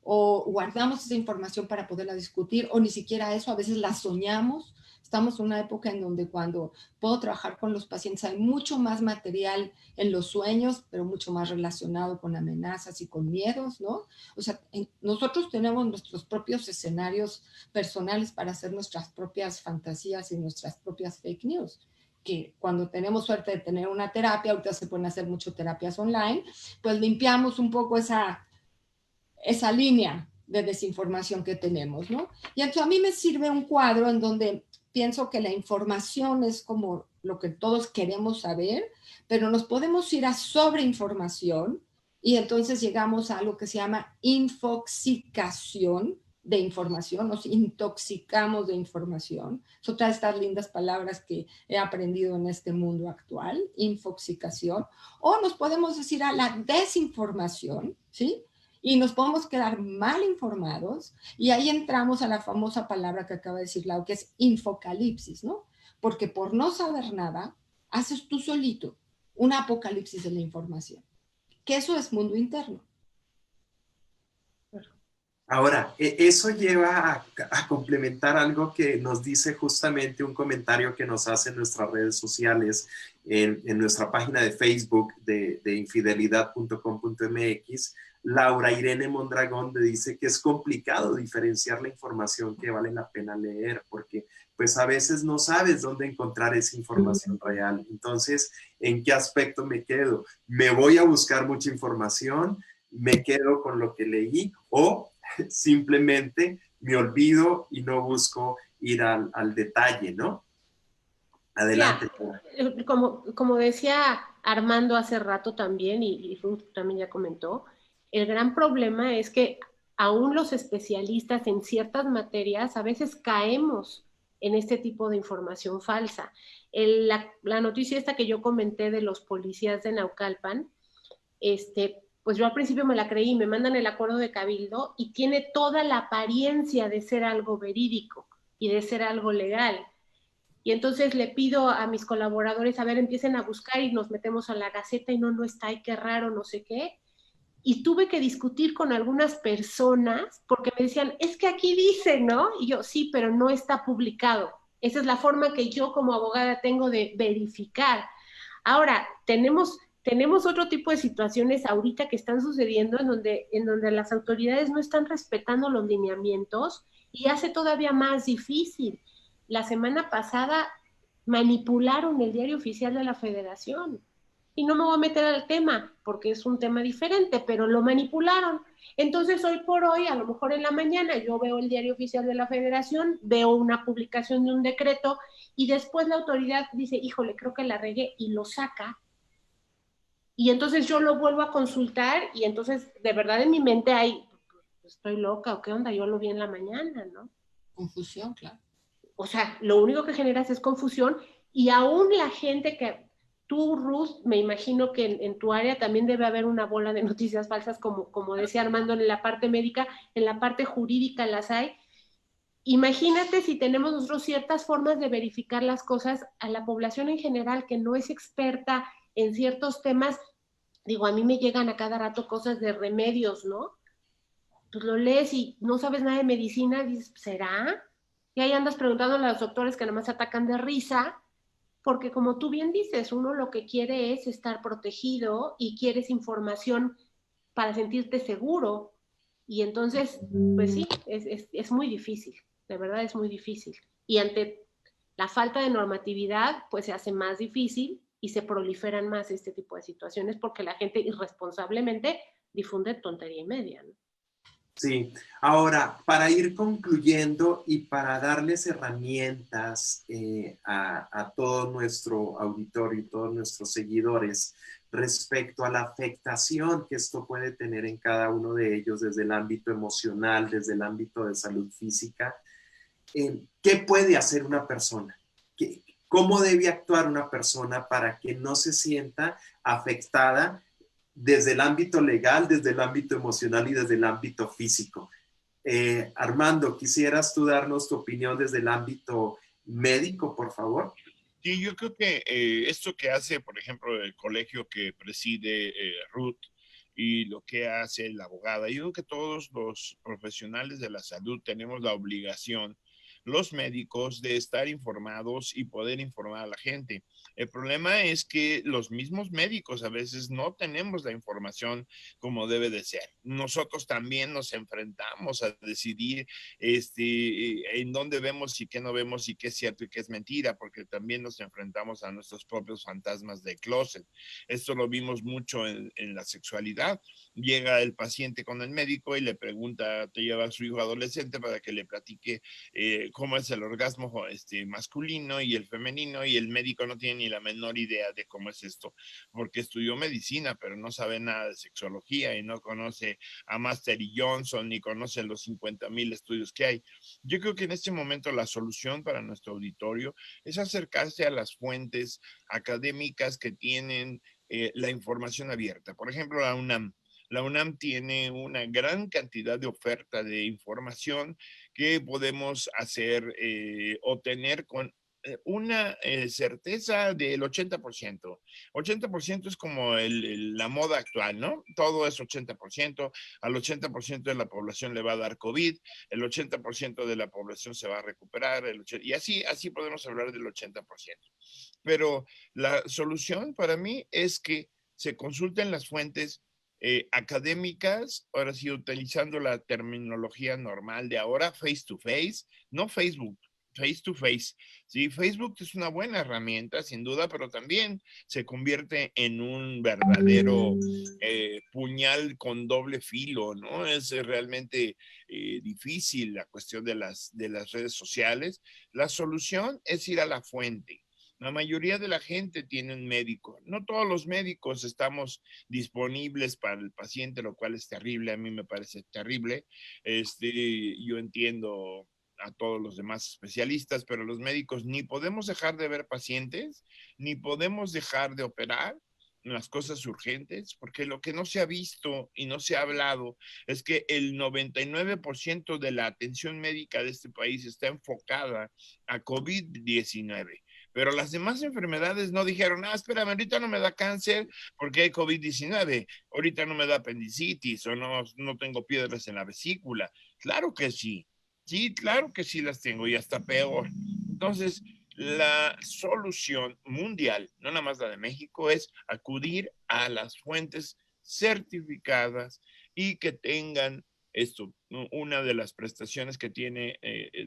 o guardamos esa información para poderla discutir o ni siquiera eso, a veces la soñamos. Estamos en una época en donde cuando puedo trabajar con los pacientes hay mucho más material en los sueños, pero mucho más relacionado con amenazas y con miedos, ¿no? O sea, nosotros tenemos nuestros propios escenarios personales para hacer nuestras propias fantasías y nuestras propias fake news, que cuando tenemos suerte de tener una terapia, ahorita se pueden hacer muchas terapias online, pues limpiamos un poco esa línea de desinformación que tenemos, ¿no? Y entonces a mí me sirve un cuadro en donde pienso que la información es como lo que todos queremos saber, pero nos podemos ir a sobreinformación y entonces llegamos a algo que se llama infoxicación de información, nos intoxicamos de información. Es otra de estas lindas palabras que he aprendido en este mundo actual, infoxicación. O nos podemos decir a la desinformación, ¿sí? Y nos podemos quedar mal informados y ahí entramos a la famosa palabra que acaba de decir Lau, que es infocalipsis, ¿no? Porque por no saber nada, haces tú solito un apocalipsis de la información, que eso es mundo interno. Ahora, eso lleva a complementar algo que nos dice justamente un comentario que nos hace en nuestras redes sociales, en nuestra página de Facebook de infidelidad.com.mx. Laura Irene Mondragón le dice que es complicado diferenciar la información que vale la pena leer, porque pues a veces no sabes dónde encontrar esa información real. Entonces, ¿en qué aspecto me quedo? ¿Me voy a buscar mucha información? ¿Me quedo con lo que leí? ¿O simplemente me olvido y no busco ir al detalle, ¿no? Adelante. Ya, como decía Armando hace rato también, y Ruth también ya comentó, el gran problema es que aún los especialistas en ciertas materias a veces caemos en este tipo de información falsa. La noticia esta que yo comenté de los policías de Naucalpan, pues yo al principio me la creí, me mandan el acuerdo de cabildo y tiene toda la apariencia de ser algo verídico y de ser algo legal. Y entonces le pido a mis colaboradores, a ver, empiecen a buscar y nos metemos a la Gaceta y no está, ay, qué raro, no sé qué. Y tuve que discutir con algunas personas porque me decían, es que aquí dice, ¿no? Y yo, sí, pero no está publicado. Esa es la forma que yo como abogada tengo de verificar. Ahora, tenemos otro tipo de situaciones ahorita que están sucediendo en donde las autoridades no están respetando los lineamientos y hace todavía más difícil. La semana pasada manipularon el diario oficial de la Federación. Y no me voy a meter al tema, porque es un tema diferente, pero lo manipularon. Entonces, hoy por hoy, a lo mejor en la mañana, yo veo el diario oficial de la Federación, veo una publicación de un decreto, y después la autoridad dice, híjole, creo que la regué, y lo saca. Y entonces yo lo vuelvo a consultar, y entonces, de verdad, en mi mente hay, estoy loca, o qué onda, yo lo vi en la mañana, ¿no? Confusión, claro. O sea, lo único que generas es confusión, y aún la gente que tú, Ruth, me imagino que en tu área también debe haber una bola de noticias falsas, como decía Armando, en la parte médica, en la parte jurídica las hay. Imagínate si tenemos nosotros ciertas formas de verificar las cosas a la población en general que no es experta en ciertos temas. Digo, a mí me llegan a cada rato cosas de remedios, ¿no? Pues lo lees y no sabes nada de medicina, dices, ¿será? Y ahí andas preguntando a los doctores que nada más se atacan de risa, porque como tú bien dices, uno lo que quiere es estar protegido y quieres información para sentirte seguro. Y entonces, pues sí, es muy difícil, de verdad es muy difícil. Y ante la falta de normatividad, pues se hace más difícil y se proliferan más este tipo de situaciones porque la gente irresponsablemente difunde tontería y media, ¿no? Sí, ahora para ir concluyendo y para darles herramientas a todo nuestro auditorio y todos nuestros seguidores respecto a la afectación que esto puede tener en cada uno de ellos desde el ámbito emocional, desde el ámbito de salud física, ¿qué puede hacer una persona? ¿Cómo debe actuar una persona para que no se sienta afectada desde el ámbito legal, desde el ámbito emocional y desde el ámbito físico? Armando, ¿quisieras tú darnos tu opinión desde el ámbito médico, por favor? Sí, yo creo que esto que hace, por ejemplo, el colegio que preside Ruth y lo que hace la abogada, yo creo que todos los profesionales de la salud tenemos la obligación, los médicos, de estar informados y poder informar a la gente. El problema es que los mismos médicos a veces no tenemos la información como debe de ser. Nosotros también nos enfrentamos a decidir en dónde vemos y qué no vemos y qué es cierto y qué es mentira, porque también nos enfrentamos a nuestros propios fantasmas de closet. Esto lo vimos mucho en la sexualidad. Llega el paciente con el médico y le pregunta, te lleva a su hijo adolescente para que le platique cómo es el orgasmo masculino y el femenino, y el médico no tiene ni la menor idea de cómo es esto, porque estudió medicina, pero no sabe nada de sexología y no conoce a Master y Johnson, ni conoce los 50,000 estudios que hay. Yo creo que en este momento la solución para nuestro auditorio es acercarse a las fuentes académicas que tienen la información abierta. Por ejemplo, la UNAM. La UNAM tiene una gran cantidad de oferta de información que podemos hacer o tener con una certeza del 80%. 80% es como la moda actual, ¿no? Todo es 80%. Al 80% de la población le va a dar COVID, el 80% de la población se va a recuperar, y así podemos hablar del 80%. Pero la solución para mí es que se consulten las fuentes académicas, ahora sí, utilizando la terminología normal de ahora, face to face, no Facebook, face to face. Sí, Facebook es una buena herramienta, sin duda, pero también se convierte en un verdadero puñal con doble filo, ¿no? Es realmente difícil la cuestión de las redes sociales. La solución es ir a la fuente. La mayoría de la gente tiene un médico. No todos los médicos estamos disponibles para el paciente, lo cual es terrible. A mí me parece terrible. Yo entiendo a todos los demás especialistas, pero los médicos ni podemos dejar de ver pacientes, ni podemos dejar de operar las cosas urgentes, porque lo que no se ha visto y no se ha hablado es que el 99% de la atención médica de este país está enfocada a COVID-19. Pero las demás enfermedades no dijeron, espérame, ahorita no me da cáncer porque hay COVID-19, ahorita no me da apendicitis o no tengo piedras en la vesícula. Claro que sí, claro que sí las tengo y hasta peor. Entonces, la solución mundial, no nada más la de México, es acudir a las fuentes certificadas y que tengan esto. Una de las prestaciones que tiene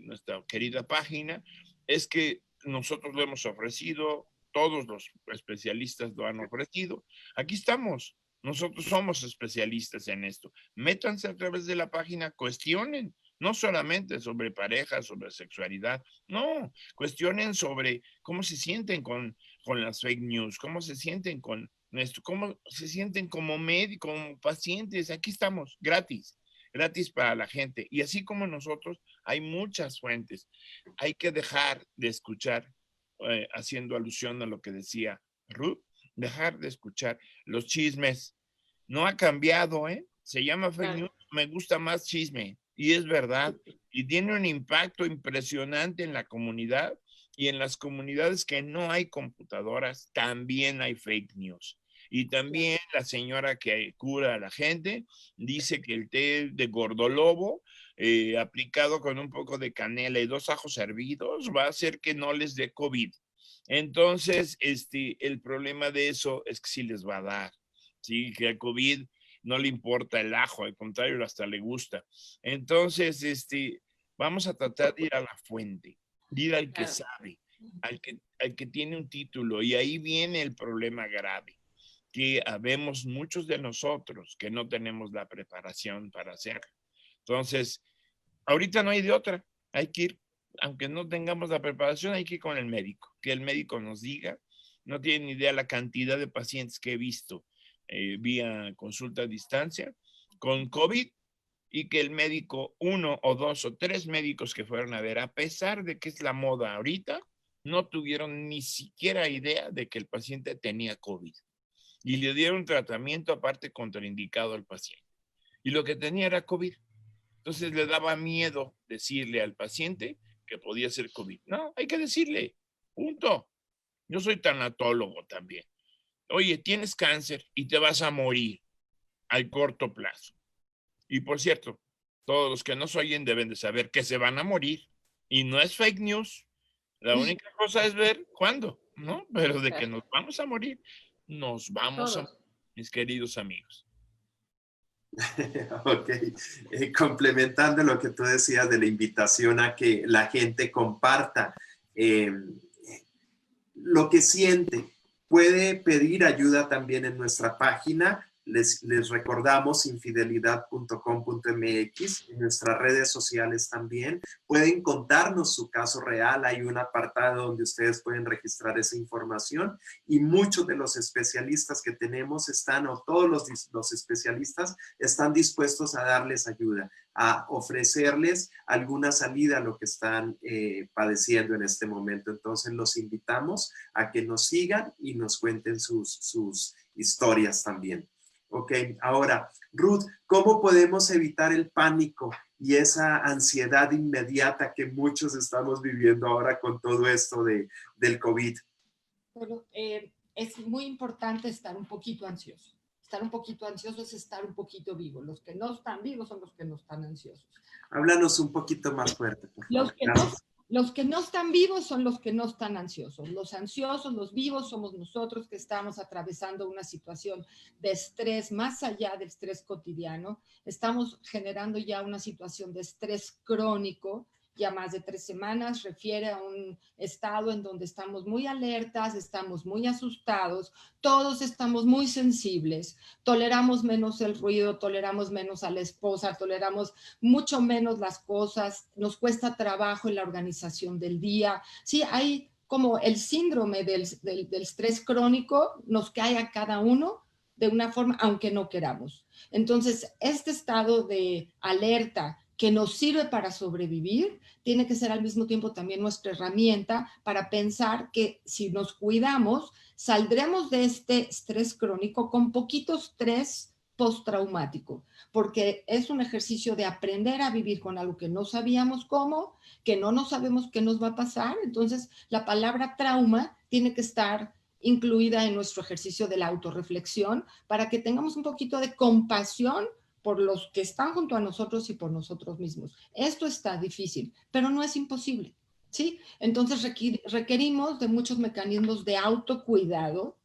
nuestra querida página es que nosotros lo hemos ofrecido, todos los especialistas lo han ofrecido. Aquí estamos, nosotros somos especialistas en esto. Métanse a través de la página, cuestionen, no solamente sobre pareja, sobre sexualidad, no, cuestionen sobre cómo se sienten con las fake news, cómo se sienten con esto, cómo se sienten como médicos, como pacientes. Aquí estamos, gratis para la gente. Y así como nosotros, hay muchas fuentes. Hay que dejar de escuchar, haciendo alusión a lo que decía Ruth, dejar de escuchar los chismes. No ha cambiado, ¿eh? Se llama fake news, me gusta más chisme. Y es verdad. Y tiene un impacto impresionante en la comunidad, y en las comunidades que no hay computadoras, también hay fake news. Y también la señora que cura a la gente dice que el té de gordolobo aplicado con un poco de canela y 2 ajos hervidos va a hacer que no les dé COVID. Entonces, el problema de eso es que sí les va a dar. Sí, que al COVID no le importa el ajo, al contrario, hasta le gusta. Entonces, vamos a tratar de ir a la fuente, de ir al que sabe, al que tiene un título, y ahí viene el problema grave, que habemos muchos de nosotros que no tenemos la preparación para hacerlo. Entonces, ahorita no hay de otra, hay que ir, aunque no tengamos la preparación, hay que ir con el médico, que el médico nos diga. No tienen idea la cantidad de pacientes que he visto vía consulta a distancia con COVID, y que el médico, 1 o 2 o 3 médicos que fueron a ver, a pesar de que es la moda ahorita, no tuvieron ni siquiera idea de que el paciente tenía COVID. Y le dieron tratamiento aparte contraindicado al paciente. Y lo que tenía era COVID. Entonces le daba miedo decirle al paciente que podía ser COVID. No, hay que decirle, punto. Yo soy tanatólogo también. Oye, tienes cáncer y te vas a morir al corto plazo. Y por cierto, todos los que nos oyen deben de saber que se van a morir. Y no es fake news. La única cosa es ver cuándo, ¿no? Pero de que nos vamos a morir, nos vamos a morir, mis queridos amigos. Ok, complementando lo que tú decías de la invitación a que la gente comparta lo que siente, puede pedir ayuda también en nuestra página. Les recordamos infidelidad.com.mx, en nuestras redes sociales también. Pueden contarnos su caso real, hay un apartado donde ustedes pueden registrar esa información, y muchos de los especialistas que tenemos están, o todos los especialistas están dispuestos a darles ayuda, a ofrecerles alguna salida a lo que están padeciendo en este momento. Entonces los invitamos a que nos sigan y nos cuenten sus historias también. Ok, ahora, Ruth, ¿cómo podemos evitar el pánico y esa ansiedad inmediata que muchos estamos viviendo ahora con todo esto del COVID? Bueno, es muy importante estar un poquito ansioso. Estar un poquito ansioso es estar un poquito vivo. Los que no están vivos son los que no están ansiosos. Háblanos un poquito más fuerte, por favor. Los que no están vivos son los que no están ansiosos. Los ansiosos, los vivos, somos nosotros que estamos atravesando una situación de estrés más allá del estrés cotidiano. Estamos generando ya una situación de estrés crónico, ya más de 3 semanas, refiere a un estado en donde estamos muy alertas, estamos muy asustados, todos estamos muy sensibles, toleramos menos el ruido, toleramos menos a la esposa, toleramos mucho menos las cosas, nos cuesta trabajo en la organización del día. Sí, hay como el síndrome del estrés crónico, nos cae a cada uno de una forma, aunque no queramos. Entonces, este estado de alerta que nos sirve para sobrevivir, tiene que ser al mismo tiempo también nuestra herramienta para pensar que si nos cuidamos, saldremos de este estrés crónico con poquito estrés postraumático, porque es un ejercicio de aprender a vivir con algo que no sabíamos cómo, que no sabemos qué nos va a pasar. Entonces, la palabra trauma tiene que estar incluida en nuestro ejercicio de la autorreflexión para que tengamos un poquito de compasión por los que están junto a nosotros y por nosotros mismos. Esto está difícil, pero no es imposible, ¿sí? Entonces requerimos de muchos mecanismos de autocuidado,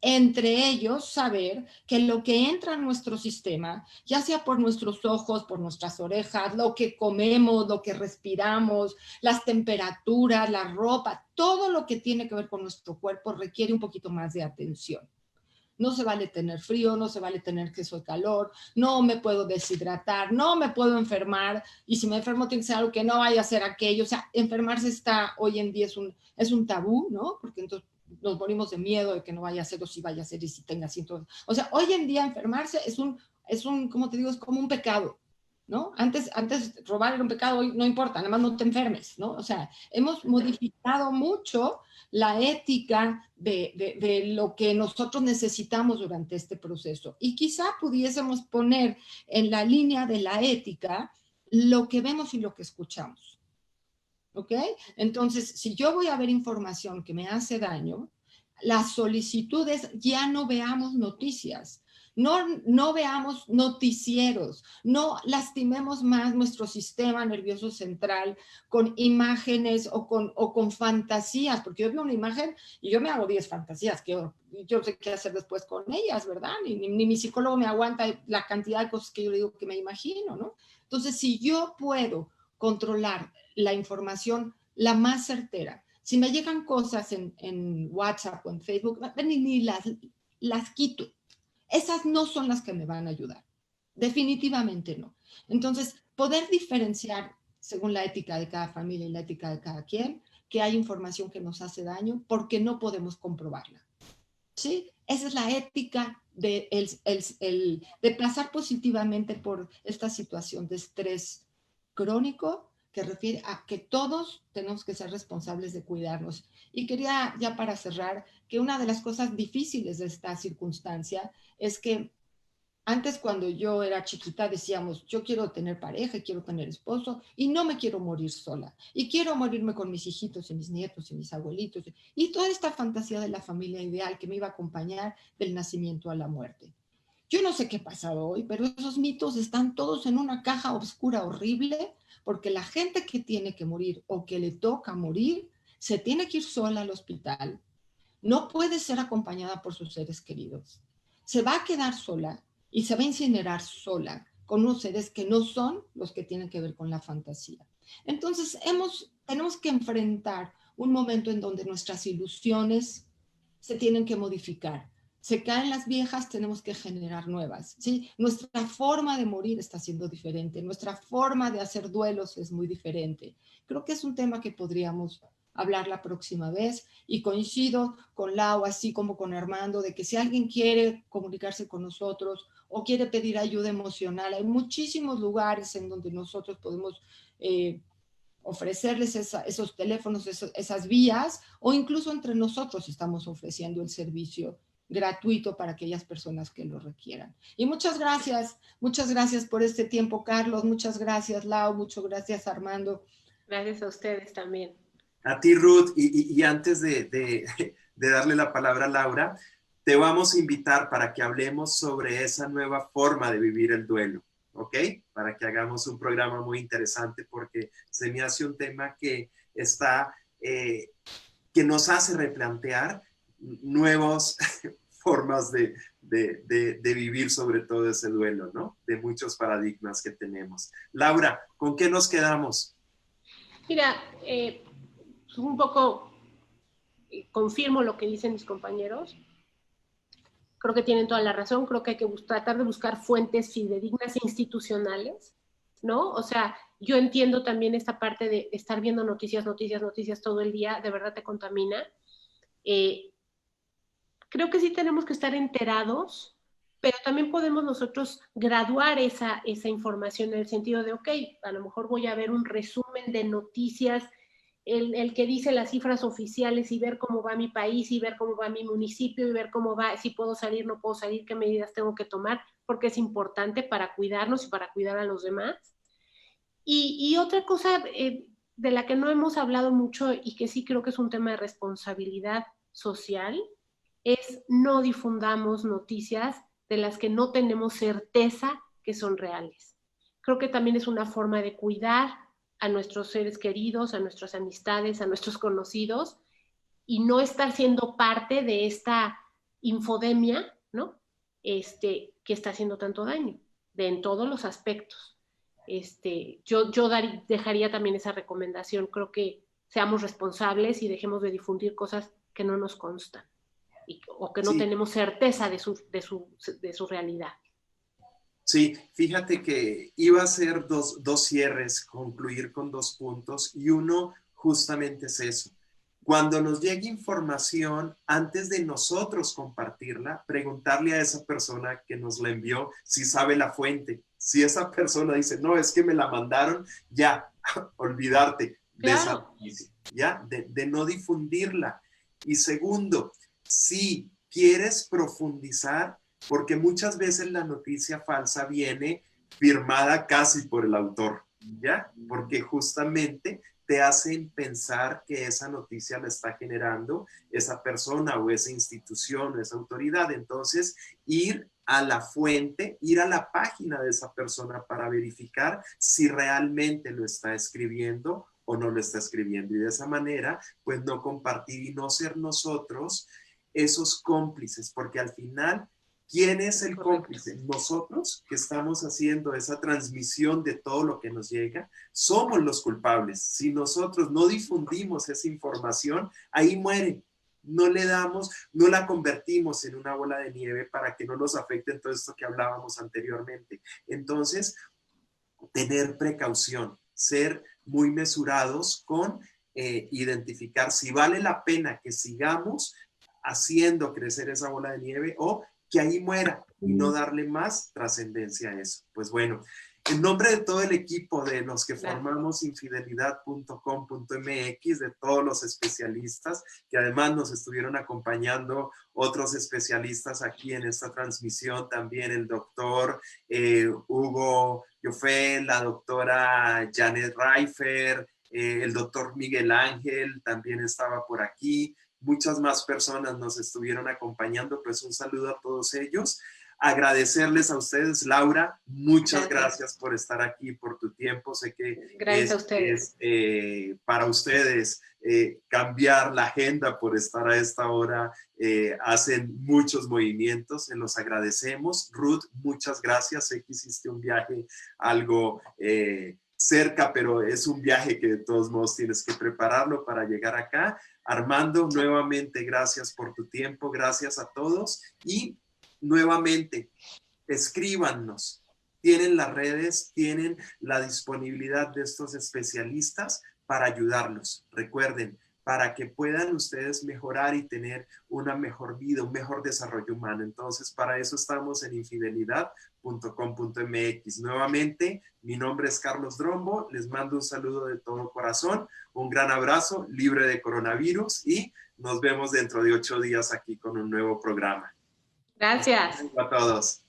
entre ellos saber que lo que entra en nuestro sistema, ya sea por nuestros ojos, por nuestras orejas, lo que comemos, lo que respiramos, las temperaturas, la ropa, todo lo que tiene que ver con nuestro cuerpo requiere un poquito más de atención. No se vale tener frío, no se vale tener exceso de calor, no me puedo deshidratar, no me puedo enfermar, y si me enfermo tiene que ser algo que no vaya a ser aquello. O sea, enfermarse hoy en día es un tabú, ¿no? Porque entonces nos morimos de miedo de que no vaya a ser o si vaya a ser y si tenga síntomas. O sea, hoy en día enfermarse es un, ¿cómo te digo? Es como un pecado, ¿no? Antes robar era un pecado, hoy no importa, nada más no te enfermes, ¿no? O sea, hemos modificado mucho la ética de lo que nosotros necesitamos durante este proceso. Y quizá pudiésemos poner en la línea de la ética lo que vemos y lo que escuchamos. ¿Ok? Entonces, si yo voy a ver información que me hace daño, las solicitudes ya no veamos noticias. No veamos noticieros, no lastimemos más nuestro sistema nervioso central con imágenes o con fantasías, porque yo veo una imagen y yo me hago 10 fantasías, que yo sé qué hacer después con ellas, ¿verdad? Ni mi psicólogo me aguanta la cantidad de cosas que yo le digo que me imagino, ¿no? Entonces, si yo puedo controlar la información la más certera, si me llegan cosas en WhatsApp o en Facebook, ni las quito. Esas no son las que me van a ayudar. Definitivamente no. Entonces, poder diferenciar según la ética de cada familia y la ética de cada quien, que hay información que nos hace daño porque no podemos comprobarla. ¿Sí? Esa es la ética de pasar positivamente por esta situación de estrés crónico, que refiere a que todos tenemos que ser responsables de cuidarnos. Y quería, ya para cerrar, que una de las cosas difíciles de esta circunstancia es que antes, cuando yo era chiquita, decíamos, yo quiero tener pareja, quiero tener esposo y no me quiero morir sola. Y quiero morirme con mis hijitos y mis nietos y mis abuelitos. Y toda esta fantasía de la familia ideal que me iba a acompañar del nacimiento a la muerte. Yo no sé qué ha pasado hoy, pero esos mitos están todos en una caja oscura horrible, porque la gente que tiene que morir o que le toca morir, se tiene que ir sola al hospital. No puede ser acompañada por sus seres queridos. Se va a quedar sola y se va a incinerar sola con unos seres que no son los que tienen que ver con la fantasía. Entonces, tenemos que enfrentar un momento en donde nuestras ilusiones se tienen que modificar. Se caen las viejas, tenemos que generar nuevas, ¿sí? Nuestra forma de morir está siendo diferente, nuestra forma de hacer duelos es muy diferente. Creo que es un tema que podríamos hablar la próxima vez, y coincido con Lau, así como con Armando, de que si alguien quiere comunicarse con nosotros o quiere pedir ayuda emocional, hay muchísimos lugares en donde nosotros podemos ofrecerles esos teléfonos, esas vías, o incluso entre nosotros estamos ofreciendo el servicio gratuito para aquellas personas que lo requieran. Y muchas gracias por este tiempo, Carlos, muchas gracias, Lau, muchas gracias, Armando. Gracias a ustedes también. A ti, Ruth, y antes de darle la palabra a Laura, te vamos a invitar para que hablemos sobre esa nueva forma de vivir el duelo, ¿ok? Para que hagamos un programa muy interesante, porque se me hace un tema que que nos hace replantear nuevas formas de vivir sobre todo ese duelo, ¿no? De muchos paradigmas que tenemos. Laura, ¿con qué nos quedamos? Mira, un poco confirmo lo que dicen mis compañeros. Creo que tienen toda la razón. Creo que hay que tratar de buscar fuentes fidedignas e institucionales, ¿no? O sea, yo entiendo también esta parte de estar viendo noticias todo el día, de verdad te contamina. Creo que sí tenemos que estar enterados, pero también podemos nosotros graduar esa información en el sentido de, ok, a lo mejor voy a ver un resumen de noticias, el que dice las cifras oficiales y ver cómo va mi país y ver cómo va mi municipio y ver cómo va, si puedo salir, no puedo salir, qué medidas tengo que tomar, porque es importante para cuidarnos y para cuidar a los demás. Y otra cosa de la que no hemos hablado mucho y que sí creo que es un tema de responsabilidad social, es no difundamos noticias de las que no tenemos certeza que son reales. Creo que también es una forma de cuidar a nuestros seres queridos, a nuestras amistades, a nuestros conocidos, y no estar siendo parte de esta infodemia, ¿no? Que está haciendo tanto daño, en todos los aspectos. Yo dejaría también esa recomendación. Creo que seamos responsables y dejemos de difundir cosas que no nos constan o que no tenemos certeza de su realidad. Sí, fíjate que iba a hacer dos cierres, concluir con 2 puntos, y uno justamente es eso. Cuando nos llegue información, antes de nosotros compartirla, preguntarle a esa persona que nos la envió si sabe la fuente. Si esa persona dice, no, es que me la mandaron, ya, olvidarte de esa noticia, ya, de no difundirla. Y segundo, si quieres profundizar, porque muchas veces la noticia falsa viene firmada casi por el autor, ¿ya? Porque justamente te hacen pensar que esa noticia la está generando esa persona o esa institución o esa autoridad. Entonces, ir a la fuente, ir a la página de esa persona para verificar si realmente lo está escribiendo o no lo está escribiendo. Y de esa manera, pues no compartir y no ser nosotros esos cómplices, porque al final, ¿quién es el cómplice? Nosotros, que estamos haciendo esa transmisión de todo lo que nos llega, somos los culpables. Si nosotros no difundimos esa información, ahí muere. No le damos, no la convertimos en una bola de nieve para que no nos afecte en todo esto que hablábamos anteriormente. Entonces, tener precaución, ser muy mesurados con identificar si vale la pena que sigamos haciendo crecer esa bola de nieve o que ahí muera y no darle más trascendencia a eso. Pues bueno, en nombre de todo el equipo de los que formamos infidelidad.com.mx, de todos los especialistas, que además nos estuvieron acompañando otros especialistas aquí en esta transmisión, también el doctor Hugo Joffé, la doctora Janet Reifer, el doctor Miguel Ángel también estaba por aquí. Muchas más personas nos estuvieron acompañando, pues un saludo a todos ellos. Agradecerles a ustedes, Laura, muchas gracias por estar aquí, por tu tiempo. Sé que gracias a ustedes. Para ustedes cambiar la agenda por estar a esta hora, hacen muchos movimientos, se los agradecemos. Ruth, muchas gracias, sé que hiciste un viaje algo cerca, pero es un viaje que de todos modos tienes que prepararlo para llegar acá. Armando, nuevamente gracias por tu tiempo, gracias a todos y nuevamente escríbanos. Tienen las redes, tienen la disponibilidad de estos especialistas para ayudarlos. Recuerden, para que puedan ustedes mejorar y tener una mejor vida, un mejor desarrollo humano. Entonces, para eso estamos en infidelidad.com.mx. Nuevamente, mi nombre es Carlos Drombo, les mando un saludo de todo corazón, un gran abrazo, libre de coronavirus, y nos vemos dentro de 8 días aquí con un nuevo programa. Gracias. A todos.